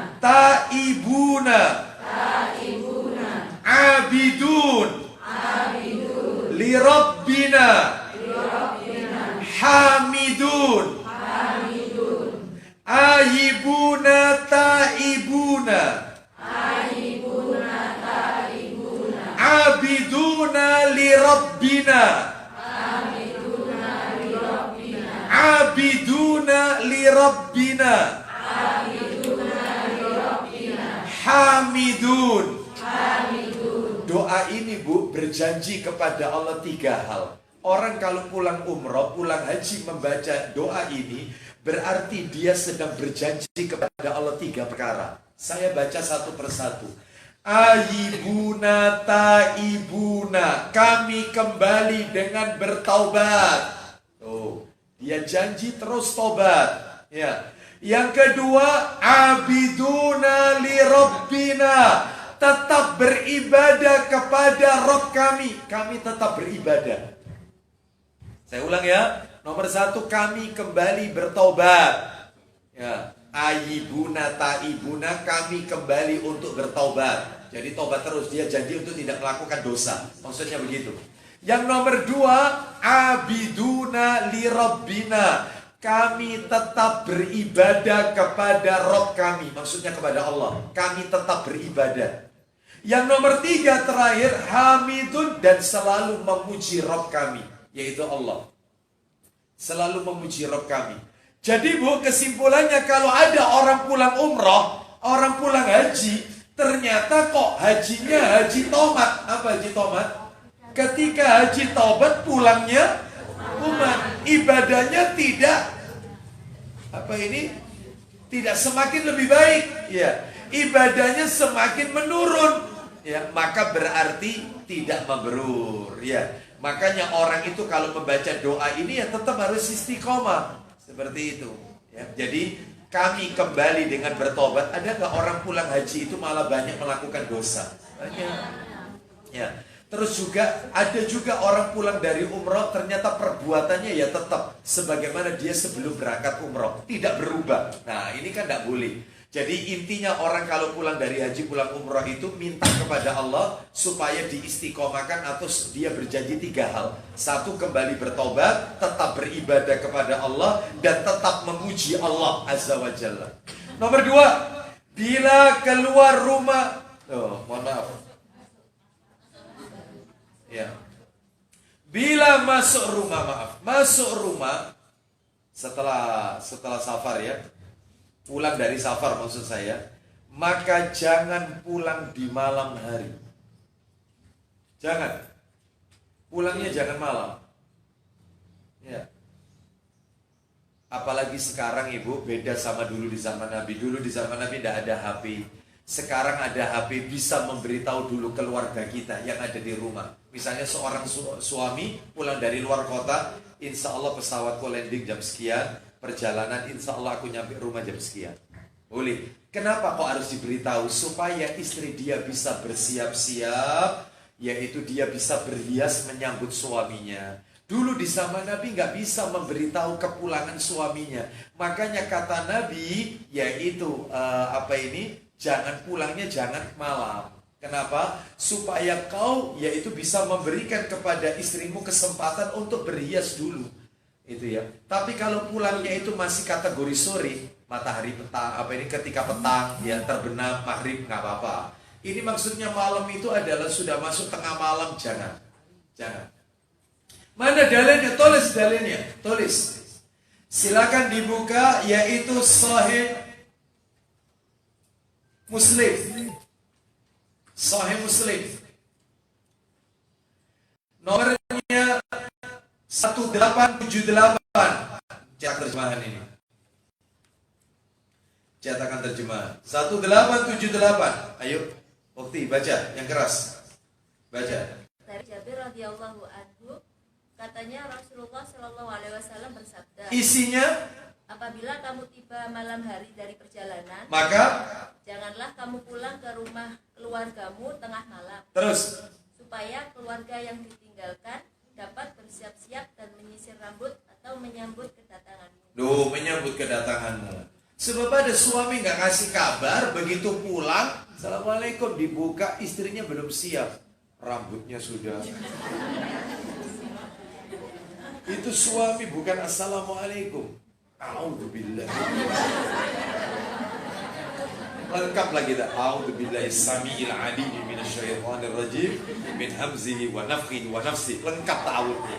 S2: taibuna, abidun, lirabbina, hamidun, ayibuna, taibuna, abiduna, lirabbina, abiduna lirabbina, hamidun. Doa ini Bu berjanji kepada Allah 3 hal. Orang kalau pulang umroh, pulang haji membaca doa ini, berarti dia sedang berjanji kepada Allah 3 perkara. Saya baca satu persatu. Ayibuna taibuna, kami kembali dengan bertaubat. Dia janji terus tobat. Ya. Yang kedua, abiduna li rabbina, tetap beribadah kepada Rabb kami. Kami tetap beribadah. Saya ulang ya. Nomor 1, kami kembali bertobat. Ya. Ayibuna taibuna, kami kembali untuk bertobat. Jadi tobat terus, dia janji untuk tidak melakukan dosa. Maksudnya begitu. Yang nomor 2, abiduna li rabbina, kami tetap beribadah kepada Rabb kami. Maksudnya kepada Allah. Kami tetap beribadah. Yang nomor 3 terakhir, hamidun, dan selalu memuji Rabb kami, yaitu Allah. Selalu memuji Rabb kami. Jadi Bu, kesimpulannya kalau ada orang pulang umroh, orang pulang haji, ternyata kok hajinya haji tomat. Apa haji tomat? Ketika haji tobat pulangnya umat, ibadahnya tidak tidak semakin lebih baik, ya, ibadahnya semakin menurun, ya, maka berarti tidak mabrur, ya. Makanya orang itu kalau membaca doa ini ya tetap harus istiqomah seperti itu, ya. Jadi kami kembali dengan bertobat. Ada nggak orang pulang haji itu malah banyak melakukan dosa? Banyak, ya. Terus juga ada juga orang pulang dari umroh ternyata perbuatannya ya tetap sebagaimana dia sebelum berangkat umroh, tidak berubah. Nah ini kan tidak boleh. Jadi intinya orang kalau pulang dari haji, pulang umroh itu minta kepada Allah supaya diistiqomahkan atau dia berjanji 3 hal. 1, kembali bertobat, tetap beribadah kepada Allah, dan tetap memuji Allah Azza wa Jalla. Nomor 2, bila keluar rumah, mohon maaf, ya, bila masuk rumah setelah safar, ya, pulang dari safar maksud saya, maka jangan pulang di malam hari. Jangan. Pulangnya jangan malam. Ya. Apalagi sekarang Ibu, beda sama dulu di zaman Nabi. Dulu di zaman Nabi tidak ada HP. Sekarang ada HP, bisa memberitahu dulu keluarga kita yang ada di rumah. Misalnya seorang suami pulang dari luar kota, insya Allah pesawatku landing jam sekian, perjalanan insya Allah aku nyampe rumah jam sekian. Boleh. Kenapa kok harus diberitahu? Supaya istri dia bisa bersiap-siap, yaitu dia bisa berhias menyambut suaminya. Dulu di zaman Nabi nggak bisa memberitahu kepulangan suaminya. Makanya kata Nabi, yaitu jangan pulangnya jangan malam. Kenapa? Supaya kau yaitu bisa memberikan kepada istrimu kesempatan untuk berhias dulu. Itu ya. Tapi kalau pulangnya itu masih kategori sore, matahari petang, ketika petang ya terbenam maghrib, nggak apa-apa. Ini maksudnya malam itu adalah sudah masuk tengah malam, jangan. Mana dalilnya? Tulis dalilnya. Tulis. Silakan dibuka, yaitu Sahih Muslim. Sahih Muslim. Nomornya 1878. Cetak terjemahan ini. Cetakan terjemahan 1878. Ayo, Ukti baca yang keras. Baca.
S4: Dari Jabir radhiyallahu anhu, katanya Rasulullah Shallallahu alaihi wasallam bersabda.
S2: Isinya,
S4: apabila kamu tiba malam hari dari perjalanan,
S2: maka
S4: janganlah kamu pulang ke rumah keluargamu tengah malam.
S2: Terus,
S4: supaya keluarga yang ditinggalkan dapat bersiap-siap dan menyisir rambut atau menyambut kedatanganmu.
S2: menyambut kedatanganmu. Sebab ada suami nggak kasih kabar, begitu pulang, Assalamualaikum, dibuka istrinya belum siap, rambutnya sudah. Itu suami, bukan Assalamualaikum. A'udzubillah. Lengkap lagi dah. A'udzubillahi samiil alim minasyaitonir rajim min hamzihi wa nafthihi wa nafsi. Lengkap ta'awudnya.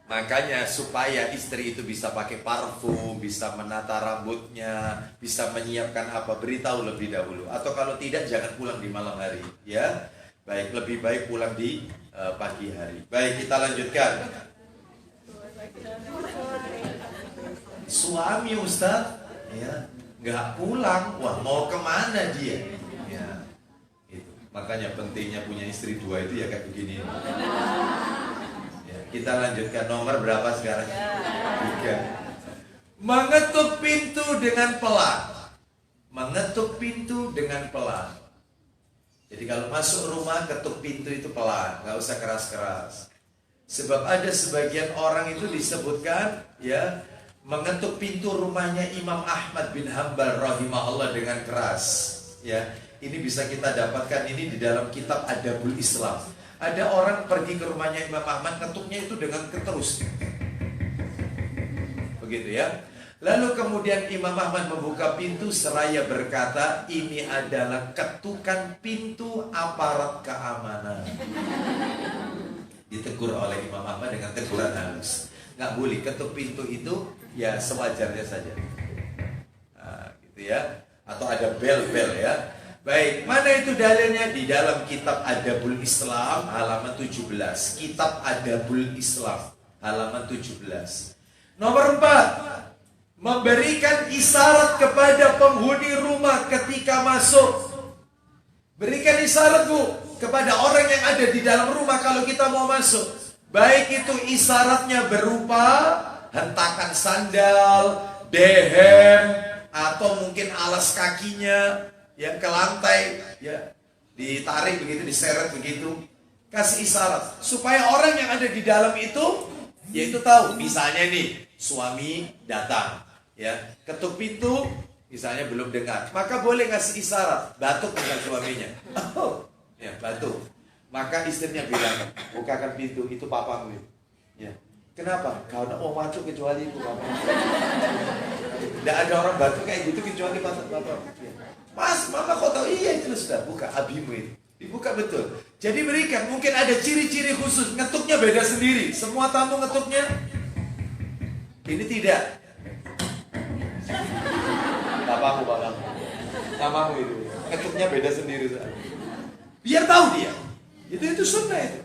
S2: Makanya supaya istri itu bisa pakai parfum, bisa menata rambutnya, bisa menyiapkan apa, beritahu lebih dahulu. Atau kalau tidak, jangan pulang di malam hari, ya. Baik, lebih baik pulang di pagi hari. Baik, kita lanjutkan. Suami Ustaz, ya, nggak pulang, wah mau kemana dia? Ya, itu. Makanya pentingnya punya istri 2 itu ya kayak begini. Kita lanjutkan, nomor berapa sekarang? 3. Mengetuk pintu dengan pelan. Mengetuk pintu dengan pelan. Jadi kalau masuk rumah, ketuk pintu itu pelan, nggak usah keras-keras. Sebab ada sebagian orang itu disebutkan, ya, mengetuk pintu rumahnya Imam Ahmad bin Hanbal rahimahullah dengan keras. Ya, ini bisa kita dapatkan ini di dalam kitab Adabul Islam. Ada orang pergi ke rumahnya Imam Ahmad, ketuknya itu dengan keterus. Begitu ya. Lalu kemudian Imam Ahmad membuka pintu seraya berkata, ini adalah ketukan pintu aparat keamanan. Ditegur oleh Imam Ahmad dengan teguran halus. Nggak boleh ketuk pintu itu, ya sewajarnya saja. Nah, gitu ya. Atau ada bel-bel ya. Baik, mana itu dalilnya? Di dalam kitab Adabul Islam halaman 17. Kitab Adabul Islam halaman 17. Nomor 4, memberikan isyarat kepada penghuni rumah ketika masuk. Berikan isyarat, Bu, kepada orang yang ada di dalam rumah kalau kita mau masuk. Baik itu isyaratnya berupa hentakan sandal, dehem, atau mungkin alas kakinya yang ke lantai, ya, ditarik begitu, diseret begitu. Kasih isyarat supaya orang yang ada di dalam itu, yaitu tahu. Misalnya nih, suami datang, ya, ketuk pintu, misalnya belum dengar, maka boleh ngasih isyarat, batuk dengan suaminya. Oh, ya, batuk. Maka istrinya bilang, bukakan pintu, itu papamu. Ya. Kenapa? Kau nak mau masuk kecuali itu papa. Tidak ada orang batuk kayak gitu kecuali bapak. Ya. Mas, mama kok tahu? Iya, itu sudah buka abimu itu. Dibuka betul. Jadi berikan, mungkin ada ciri-ciri khusus, ngetuknya beda sendiri. Semua tamu ngetuknya ini tidak. Bapakmu. Namamu itu. Ngetuknya beda sendiri. Biar tahu dia. Itu sunnah itu.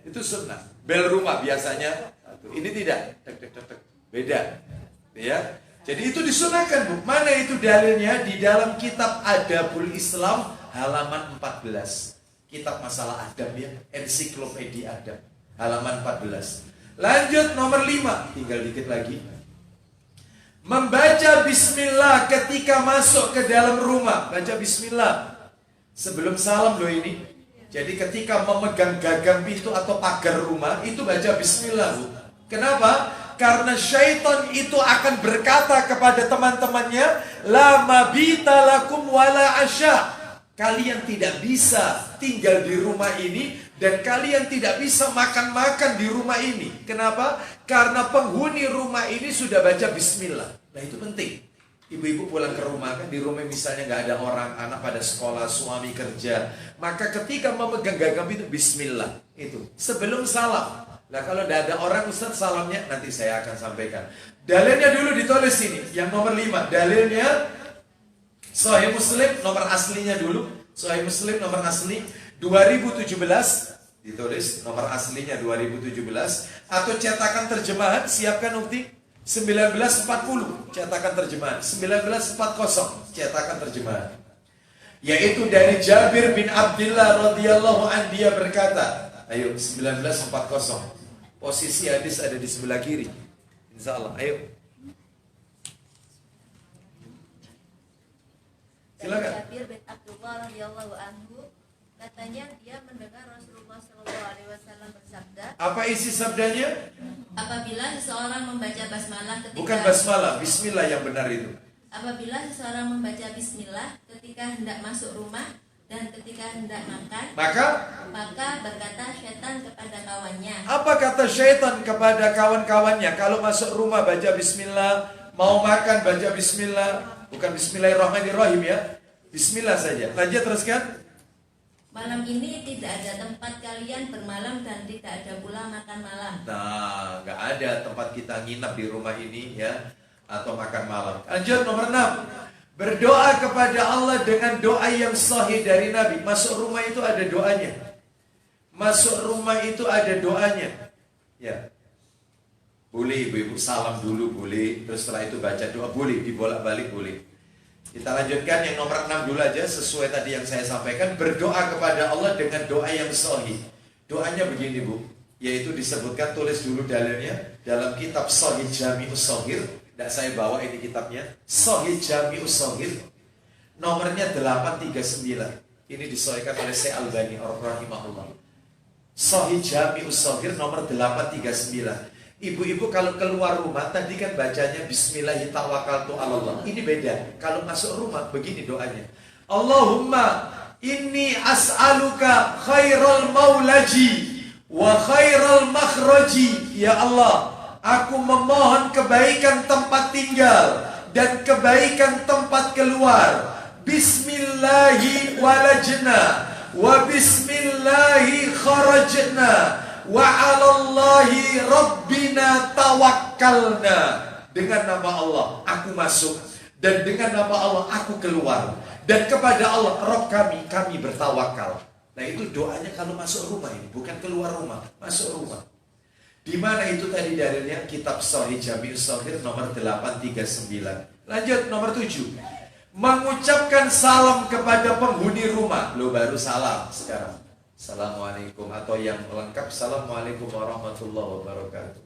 S2: Itu sunnah. Bel rumah biasanya. Ini tidak. Tek. Beda. Ya. Jadi itu disunahkan, Bu. Mana itu dalilnya? Di dalam kitab Adabul Islam halaman 14. Kitab masalah adab ya. Ensiklopedia adab. Halaman 14. Lanjut nomor 5. Tinggal dikit lagi. Membaca bismillah ketika masuk ke dalam rumah. Baca bismillah sebelum salam loh ini. Jadi ketika memegang gagang pintu atau pagar rumah, itu baca bismillah, Bu. Kenapa? Karena syaitan itu akan berkata kepada teman-temannya, la mabita lakum wala asya. Kalian tidak bisa tinggal di rumah ini dan kalian tidak bisa makan-makan di rumah ini. Kenapa? Karena penghuni rumah ini sudah baca bismillah. Nah, itu penting. Ibu-ibu pulang ke rumah, kan di rumah misalnya nggak ada orang, anak pada sekolah, suami kerja, maka ketika memegang gagang itu bismillah, itu sebelum salam. Nah, kalau tidak ada orang, Ustaz, salamnya nanti saya akan sampaikan. Dalilnya dulu ditulis sini, yang nomor 5. Dalilnya Sahih Muslim, nomor aslinya dulu. Sahih Muslim nomor asli 2017, ditulis nomor aslinya 2017. Atau cetakan terjemahan, siapkan ukti 1940, cetakan terjemahan. 1940, cetakan terjemahan. Yaitu dari Jabir bin Abdullah radhiyallahu anhu, dia berkata, ayo 1940. Posisi hadis ada di sebelah kiri. Insyaallah, ayo. Silakan.
S4: Jabir bin Abdullah radhiyallahu anhu, katanya dia mendengar Rasulullah sallallahu alaihi wasallam bersabda.
S2: Apa isi sabdanya?
S4: Apabila seseorang membaca basmalah ketika
S2: Bukan basmalah, bismillah yang benar itu.
S4: Apabila seseorang membaca bismillah ketika hendak masuk rumah dan ketika hendak makan, maka berkata syaitan kepada kawannya.
S2: Apa kata syaitan kepada kawan-kawannya? Kalau masuk rumah baca bismillah, mau makan baca bismillah. Bukan bismillahirrahmanirrahim ya. Bismillah saja. Lanjut teruskan.
S4: Malam ini tidak ada tempat kalian bermalam dan tidak ada pula makan malam.
S2: Nah, nggak ada tempat kita nginap di rumah ini ya, atau makan malam. Lanjut nomor 6. Berdoa kepada Allah dengan doa yang sahih dari Nabi. Masuk rumah itu ada doanya. Masuk rumah itu ada doanya. Ya. Boleh ibu-ibu salam dulu boleh, terus setelah itu baca doa boleh, dibolak-balik boleh. Kita lanjutkan yang nomor 6 dulu aja, sesuai tadi yang saya sampaikan. Berdoa kepada Allah dengan doa yang sahih. Doanya begini, Bu, yaitu disebutkan, tulis dulu dalilnya dalam kitab Sahih Jami'us Shaghir. Tidak saya bawa ini kitabnya, Sahih Jami'us Shaghir, nomornya 839. Ini disahihkan oleh Syekh Albani rahimahullah. Sahih Jami'us Shaghir nomor 839. Ibu-ibu kalau keluar rumah tadi kan bacanya Bismillahirrahmanirrahim. Ini beda. Kalau masuk rumah begini doanya. Allahumma inni as'aluka khairal maulaji wa khairal makhraji. Ya Allah, Aku memohon kebaikan tempat tinggal dan kebaikan tempat keluar. Bismillahi walajna wa bismillahi kharajna wa 'alallahi rabbina tawakkalna. Dengan nama Allah aku masuk dan dengan nama Allah aku keluar, dan kepada Allah Rabb kami bertawakal. Nah, itu doanya kalau masuk rumah ini, bukan keluar rumah, masuk rumah. Di mana itu tadi dalilnya? Kitab Shahih Jami' Shaghir nomor 839. Lanjut nomor 7. Mengucapkan salam kepada penghuni rumah. Lo baru salam sekarang. Assalamualaikum, atau yang lengkap Assalamualaikum warahmatullahi wabarakatuh.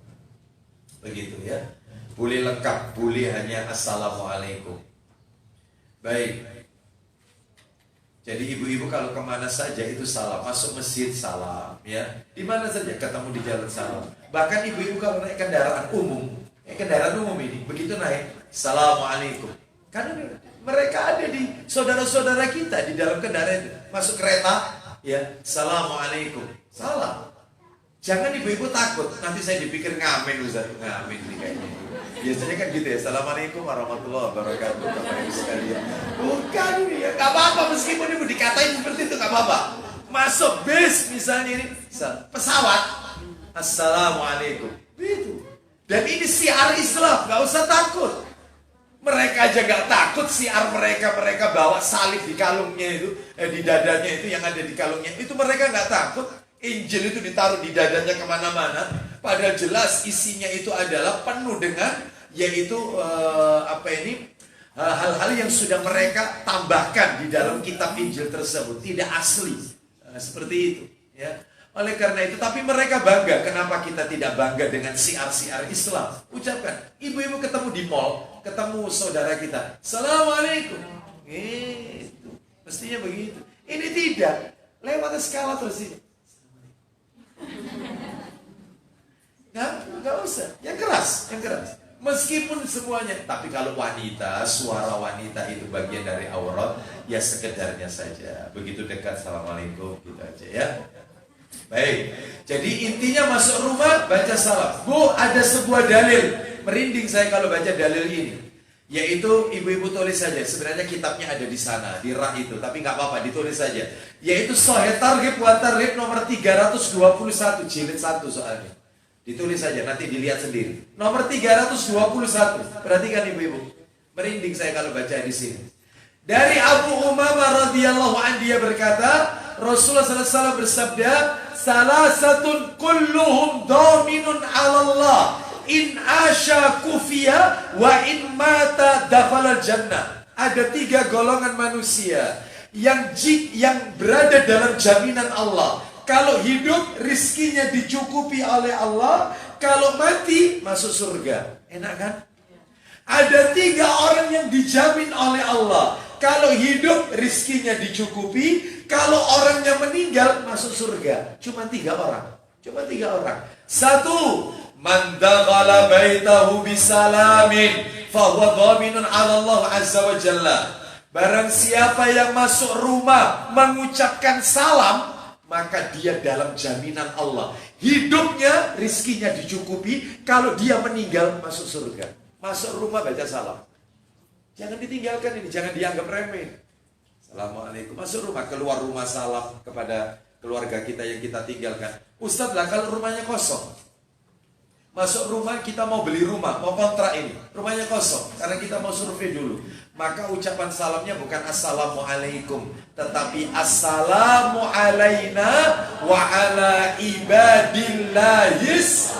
S2: Begitu ya. Boleh lengkap, boleh hanya Assalamualaikum. Baik. Jadi ibu-ibu kalau kemana saja itu salam. Masuk masjid salam, ya. Di mana saja ketemu di jalan salam. Bahkan ibu-ibu kalau naik kendaraan umum, ini begitu naik, Assalamualaikum. Karena mereka ada di saudara-saudara kita di dalam kendaraan itu. Masuk kereta, ya, Assalamualaikum, salam. Jangan ibu-ibu takut, nanti saya dipikir ngamen Ustaz. Ngamen nih kayaknya. Biasanya kan gitu ya, Assalamualaikum warahmatullahi wabarakatuh, Bapak Ibu sekalian. Bukan ya, gak apa-apa meskipun ibu dikatain seperti itu, gak apa-apa. Masuk bis misalnya ini, pesawat, Assalamualaikum, itu. Dan ini siar Islam, gak usah takut. Mereka aja gak takut, siar mereka bawa salib di kalungnya itu, di dadanya itu yang ada di kalungnya, itu mereka gak takut. Injil itu ditaruh di dadanya kemana-mana, padahal jelas isinya itu adalah penuh dengan yaitu hal-hal yang sudah mereka tambahkan di dalam kitab Injil tersebut, tidak asli. Seperti itu, ya. Oleh karena itu, tapi mereka bangga. Kenapa kita tidak bangga dengan siar-siar Islam? Ucapkan, ibu-ibu ketemu di mall, ketemu saudara kita, Assalamualaikum. Gitu. Mestinya begitu. Ini tidak. Lewat skala terus ini. Nggak usah. Yang keras. Meskipun semuanya. Tapi kalau wanita, suara wanita itu bagian dari aurat, ya sekedarnya saja. Begitu dekat, Assalamualaikum, gitu aja ya. Baik, jadi intinya masuk rumah baca salam. Bu, ada sebuah dalil, merinding saya kalau baca dalil ini, yaitu ibu-ibu tulis saja. Sebenarnya kitabnya ada di sana, di rak itu, tapi nggak apa-apa, ditulis saja. Yaitu Shahih Targhib wa Tarhib nomor 321, jilid 1 soalnya. Ditulis saja, nanti dilihat sendiri. Nomor 321, perhatikan ibu-ibu. Merinding saya kalau baca di sini. Dari Abu Umamah radhiyallahu anhu, dia berkata, Rasulullah SAW bersabda, salasatun kulluhum dominun 'ala Allah, in asya kufiya wa in mata dakhalal jannah. Ada 3 golongan manusia yang berada dalam jaminan Allah. Kalau hidup rizkinya dicukupi oleh Allah, kalau mati masuk surga. Enak kan? Ada 3 orang yang dijamin oleh Allah. Kalau hidup rizkinya dicukupi, kalau orangnya meninggal masuk surga. Cuma 3 orang. 1, man dakhala baitahu bisalamin fahuwa dhaminun 'ala Allah azza wa jalla. Barang siapa yang masuk rumah mengucapkan salam, maka dia dalam jaminan Allah. Hidupnya, rizkinya dicukupi. Kalau dia meninggal masuk surga. Masuk rumah baca salam. Jangan ditinggalkan ini, jangan dianggap remeh. Assalamualaikum. Masuk rumah, keluar rumah salam kepada keluarga kita yang kita tinggalkan. Ustadz lah kalau rumahnya kosong. Masuk rumah, kita mau beli rumah, mau kontrak ini, rumahnya kosong karena kita mau survei dulu. Maka ucapan salamnya bukan Assalamualaikum, tetapi Assalamu alaina wa ala ibadillahis.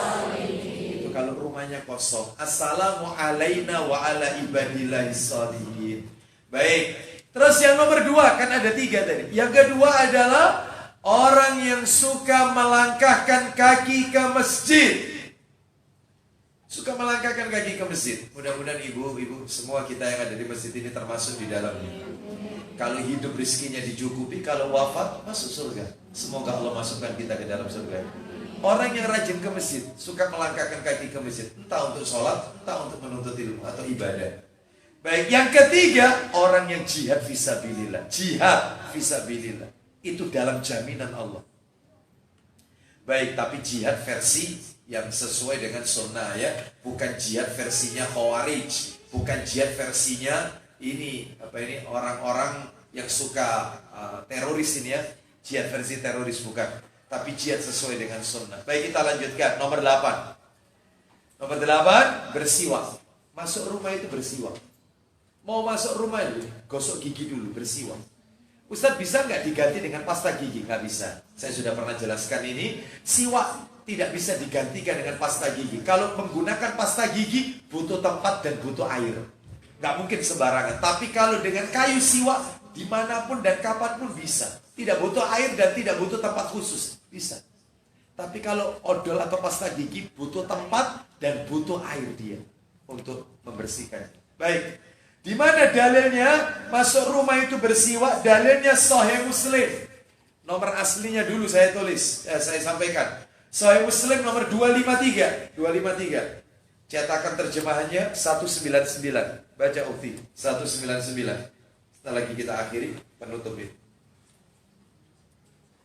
S2: Itu kalau rumahnya kosong. Assalamu alaina wa ala ibadillahis shalihin. Baik. Terus yang nomor 2, kan ada 3 tadi. Yang kedua adalah orang yang suka melangkahkan kaki ke masjid. Suka melangkahkan kaki ke masjid. Mudah-mudahan ibu-ibu semua kita yang ada di masjid ini termasuk di dalamnya. Kalau hidup rizkinya dicukupi, kalau wafat masuk surga. Semoga Allah masukkan kita ke dalam surga. Orang yang rajin ke masjid, suka melangkahkan kaki ke masjid, entah untuk sholat, entah untuk menuntut ilmu atau ibadah. Baik, yang ketiga, orang yang jihad fisabilillah. Jihad fisabilillah itu dalam jaminan Allah. Baik, tapi jihad versi yang sesuai dengan sunnah ya, bukan jihad versinya Khawarij, bukan jihad versinya ini orang-orang yang suka teroris ini ya, jihad versi teroris bukan, tapi jihad sesuai dengan sunnah. Baik, kita lanjutkan nomor 8. Nomor 8, bersiwak. Masuk rumah itu bersiwak. Mau masuk rumah itu gosok gigi dulu, bersiwak. Ustadz, bisa nggak diganti dengan pasta gigi? Nggak bisa. Saya sudah pernah jelaskan ini. Siwak tidak bisa digantikan dengan pasta gigi. Kalau menggunakan pasta gigi butuh tempat dan butuh air. Nggak mungkin sembarangan. Tapi kalau dengan kayu siwak dimanapun dan kapanpun bisa. Tidak butuh air dan tidak butuh tempat khusus. Bisa. Tapi kalau odol atau pasta gigi butuh tempat dan butuh air dia untuk membersihkan. Baik. Di mana dalilnya masuk rumah itu bersiwak? Dalilnya Sahih Muslim. Nomor aslinya dulu saya tulis, saya sampaikan. Sahih Muslim nomor 253. Cetakan terjemahannya 199. Baca Ukti 199. Setelah lagi kita akhiri penutupin.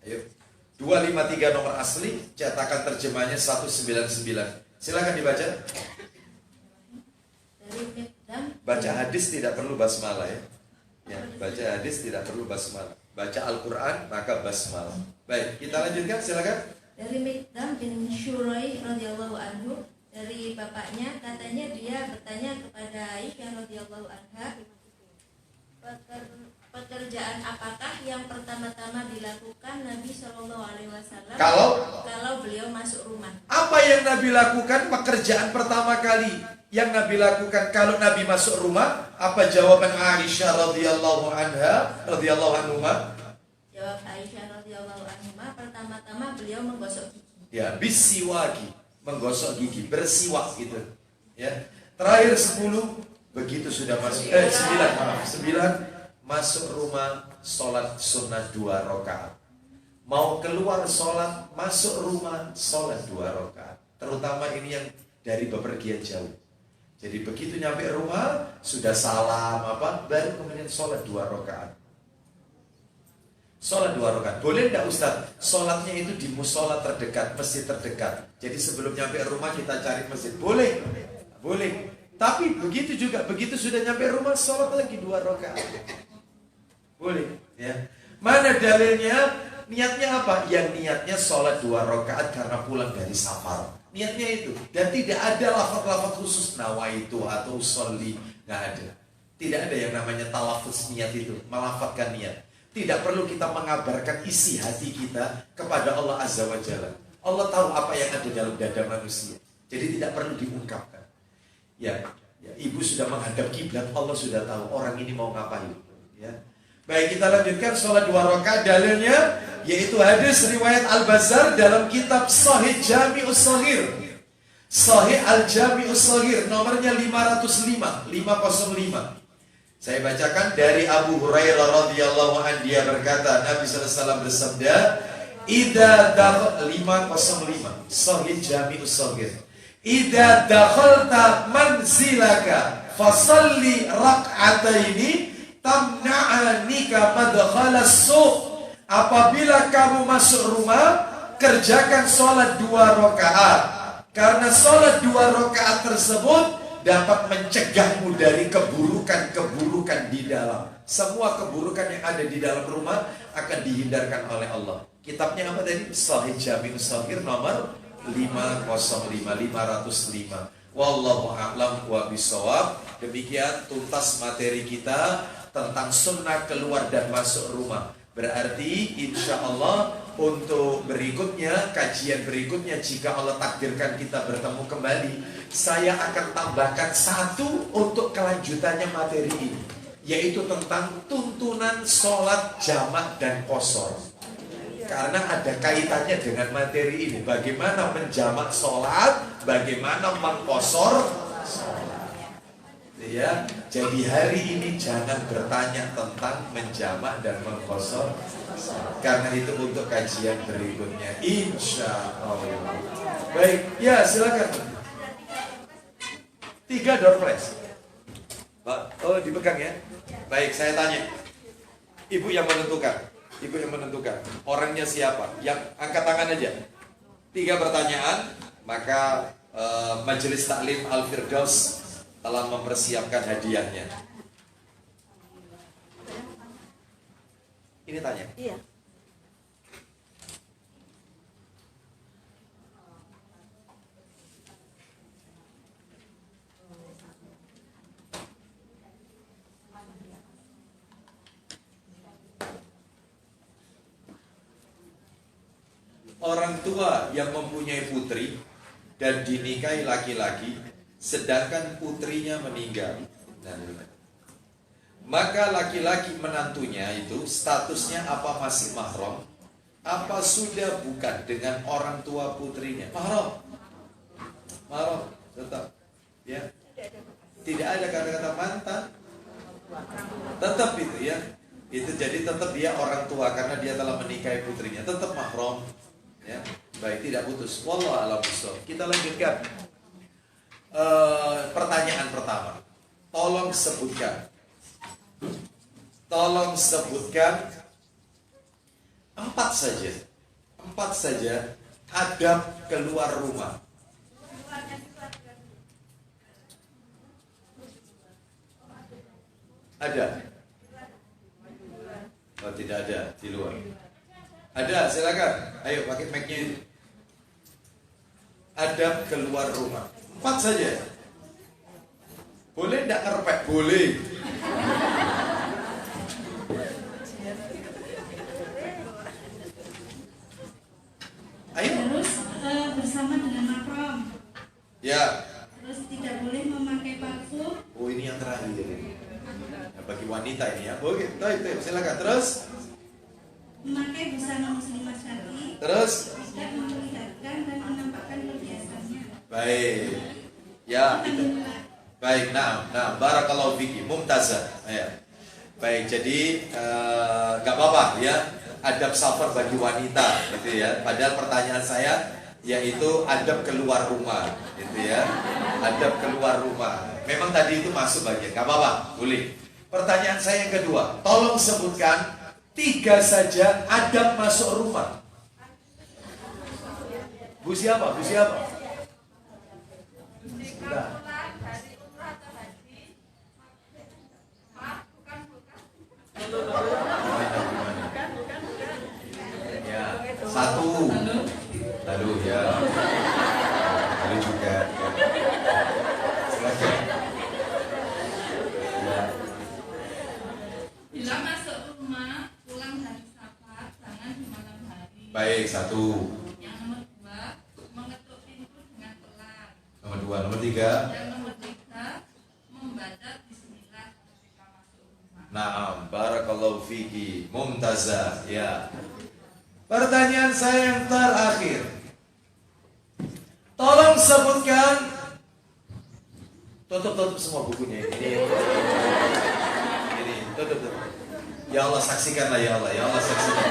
S2: Ayo. 253 nomor asli, cetakan terjemahannya 199. Silakan dibaca. Baca hadis tidak perlu basmalah ya. Ya, baca hadis tidak perlu basmalah. Baca Al-Qur'an maka basmalah. Baik, kita lanjutkan, silakan.
S4: Dari Mikdam bin Syurai radhiyallahu anhu, dari bapaknya, katanya dia bertanya kepada Aisyah radhiyallahu anha, pekerjaan apakah yang pertama-tama dilakukan Nabi Shallallahu Alaihi Wasallam kalau beliau masuk rumah? Apa yang Nabi lakukan? Pekerjaan pertama kali yang Nabi lakukan kalau Nabi masuk rumah? Apa jawaban Aisyah radhiyallahu anha radhiyallahu anhuma? Jawab Aisyah radhiyallahu anhuma, pertama-tama beliau menggosok gigi. Ya, bisiwaki, menggosok gigi, bersiwak gitu. Ya. Terakhir 10, begitu sudah masuk 9 masuk rumah, sholat sunnah 2 rakaat. Mau keluar sholat, masuk rumah, sholat 2 rakaat. Terutama ini yang dari bepergian jauh. Jadi begitu nyampe rumah, sudah salam baru kemudian sholat 2 rakaat. Sholat 2 rakaat. Boleh enggak Ustaz? Sholatnya itu di musola terdekat, masjid terdekat. Jadi sebelum nyampe rumah kita cari masjid. Boleh. Boleh. Tapi begitu juga, begitu sudah nyampe rumah, sholat lagi 2 rakaat. Boleh. Ya. Mana dalilnya? Niatnya apa? Yang niatnya sholat 2 rakaat karena pulang dari safar. Niatnya itu. Dan tidak ada lafaz-lafaz khusus. Nawaitu atau sholli. Nggak ada. Tidak ada yang namanya talafuz niat itu. Melafazkan niat. Tidak perlu kita mengabarkan isi hati kita kepada Allah Azza wa Jalla. Allah tahu apa yang ada dalam dada manusia. Jadi tidak perlu diungkapkan. Ya, ibu sudah menghadap kiblat, Allah sudah tahu orang ini mau ngapain. Ya. Baik, kita lanjutkan sholat 2 rakaat. Dalilnya yaitu hadis riwayat Al-Bazzar dalam kitab Sahih Jami'us Shaghir. Sahih Al-Jami'us Shaghir nomornya 505. Saya bacakan dari Abu Hurairah radhiyallahu anhu, dia berkata, Nabi sallallahu alaihi wasallam bersabda, "Idza dakhal 505." Sahih Jami'us Shaghir. "Idza dakhalta manzilaka fasalli rak'ataini tamna'anika madkhalas su'." Apabila kamu masuk rumah, kerjakan sholat 2 rakaat. Karena sholat 2 rakaat tersebut dapat mencegahmu dari keburukan-keburukan di dalam. Semua keburukan yang ada di dalam rumah akan dihindarkan oleh Allah. Kitabnya apa tadi? Sahih Jami'us Shaghir nomor 505. Wallahu a'lam wa bishawab. Demikian tuntas materi kita tentang sunnah keluar dan masuk rumah. Berarti insya Allah untuk berikutnya, kajian berikutnya, jika Allah takdirkan kita bertemu kembali, saya akan tambahkan 1 untuk kelanjutannya materi ini, yaitu tentang tuntunan sholat jamak dan qashar. Karena ada kaitannya dengan materi ini, bagaimana menjamak sholat, bagaimana mengqashar sholat. Ya, jadi hari ini jangan bertanya tentang menjamak dan mengqashar, karena itu untuk kajian berikutnya, insya Allah. Baik, ya silakan. 3 door prize. Oh, dipegang ya. Baik, saya tanya. Ibu yang menentukan. Orangnya siapa? Yang angkat tangan aja. 3 pertanyaan.
S2: maka Majelis Taklim Al-Firdaus telah mempersiapkan hadiahnya. Ini tanya.
S3: Iya.
S2: Orang tua yang mempunyai putri dan dinikahi laki-laki, sedangkan putrinya meninggal, maka laki-laki menantunya itu statusnya apa, masih mahram? Apa sudah bukan dengan orang tua putrinya? Mahram, mahram tetap, ya. Tidak ada kata-kata mantan, tetap itu ya. Itu jadi tetap dia orang tua karena dia telah menikahi putrinya, tetap mahram. Ya, baik, tidak putus. Wallahu a'lam bishawab. Kita lanjutkan. Pertanyaan pertama. Tolong sebutkan 4 saja adab keluar rumah. Ada? Oh, tidak ada di luar. Ada, silakan. Ayo pakai mic-nya itu. Adab keluar rumah. 4 saja. Boleh enggak ngerpek? Boleh. Ayo.
S5: Terus bersama dengan mahram.
S2: Ya.
S5: Terus tidak boleh memakai parfum.
S2: Oh, ini yang terakhir. Ya, bagi wanita ini ya. Oke, baik, silakan. Terus
S5: Memakai busana muslimah syar'i.
S2: Terus
S5: Tidak memperlihatkan dan menampakkan perhiasannya.
S2: baik. Ya, itu. Baik, nah, barakallahu fiki, mumtazah. Ya. Baik, jadi nggak apa-apa ya, adab safar bagi wanita, gitu ya. Padahal pertanyaan saya yaitu adab keluar rumah, gitu ya. Adab keluar rumah. Memang tadi itu masuk bagian, nggak apa-apa, boleh. Pertanyaan saya yang kedua, tolong sebutkan 3 saja adab masuk rumah. Bu siapa? Nah. Ya, 1. Lalu ya. Lalu juga. Silakan. Ya.
S6: Bila masuk rumah, pulang dari safar, jangan di malam hari.
S2: Baik, 1.
S6: Yang nomor 2, mengetuk pintu dengan pelan.
S2: Nomor 2, nomor 3.
S6: Yang nomor 3, membaca bismillah ketika masuk rumah.
S2: Naam, barakallahu fiki, mumtazah. Ya. Pertanyaan saya yang terakhir. Tolong sebutkan. Tutup semua bukunya ini. Ini, tutup. Ya Allah, saksikanlah ya Allah. Ya Allah, saksikan.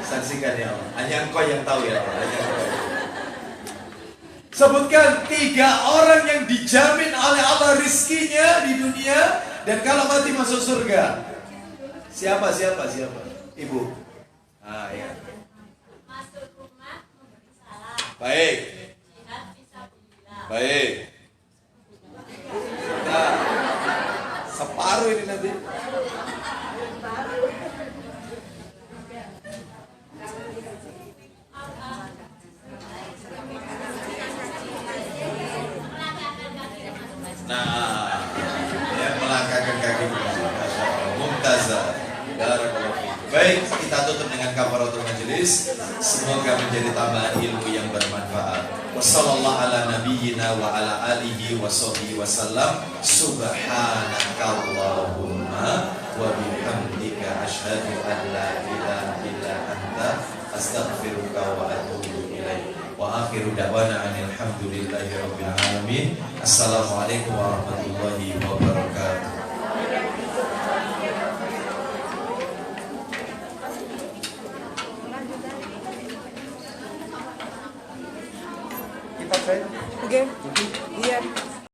S2: Saksikan ya Allah. Hanya Engkau yang tahu ya Allah. Hanya Engkau. Sebutkan 3 orang yang dijamin oleh Allah rizkinya di dunia dan kalau mati masuk surga. Siapa? Ibu. Ah, ya.
S7: Masuk rumah memberi salam.
S2: Baik.
S7: Jihad fisabilillah.
S2: Baik. Nah, separuh ini nanti. Nah, ya, melangkahkan kaki. Masya Allah. Mumtazah. Barakallahu fiik. Baik, kita tutup dengan kafaratul majelis. Semoga menjadi tambahan ilmu yang bermanfaat. Wassallallahu ala nabiyyina wa ala alihi wa sahbihi wasallam. Subhanakallahumma wa bihamdika asyhadu an la ilaha illa anta astaghfiruka wa atubu ilaik. Wa akhiru da'wana anil hamdulillahi rabbil alamin. Assalamualaikum warahmatullahi wabarakatuh.
S3: Oke. Iya.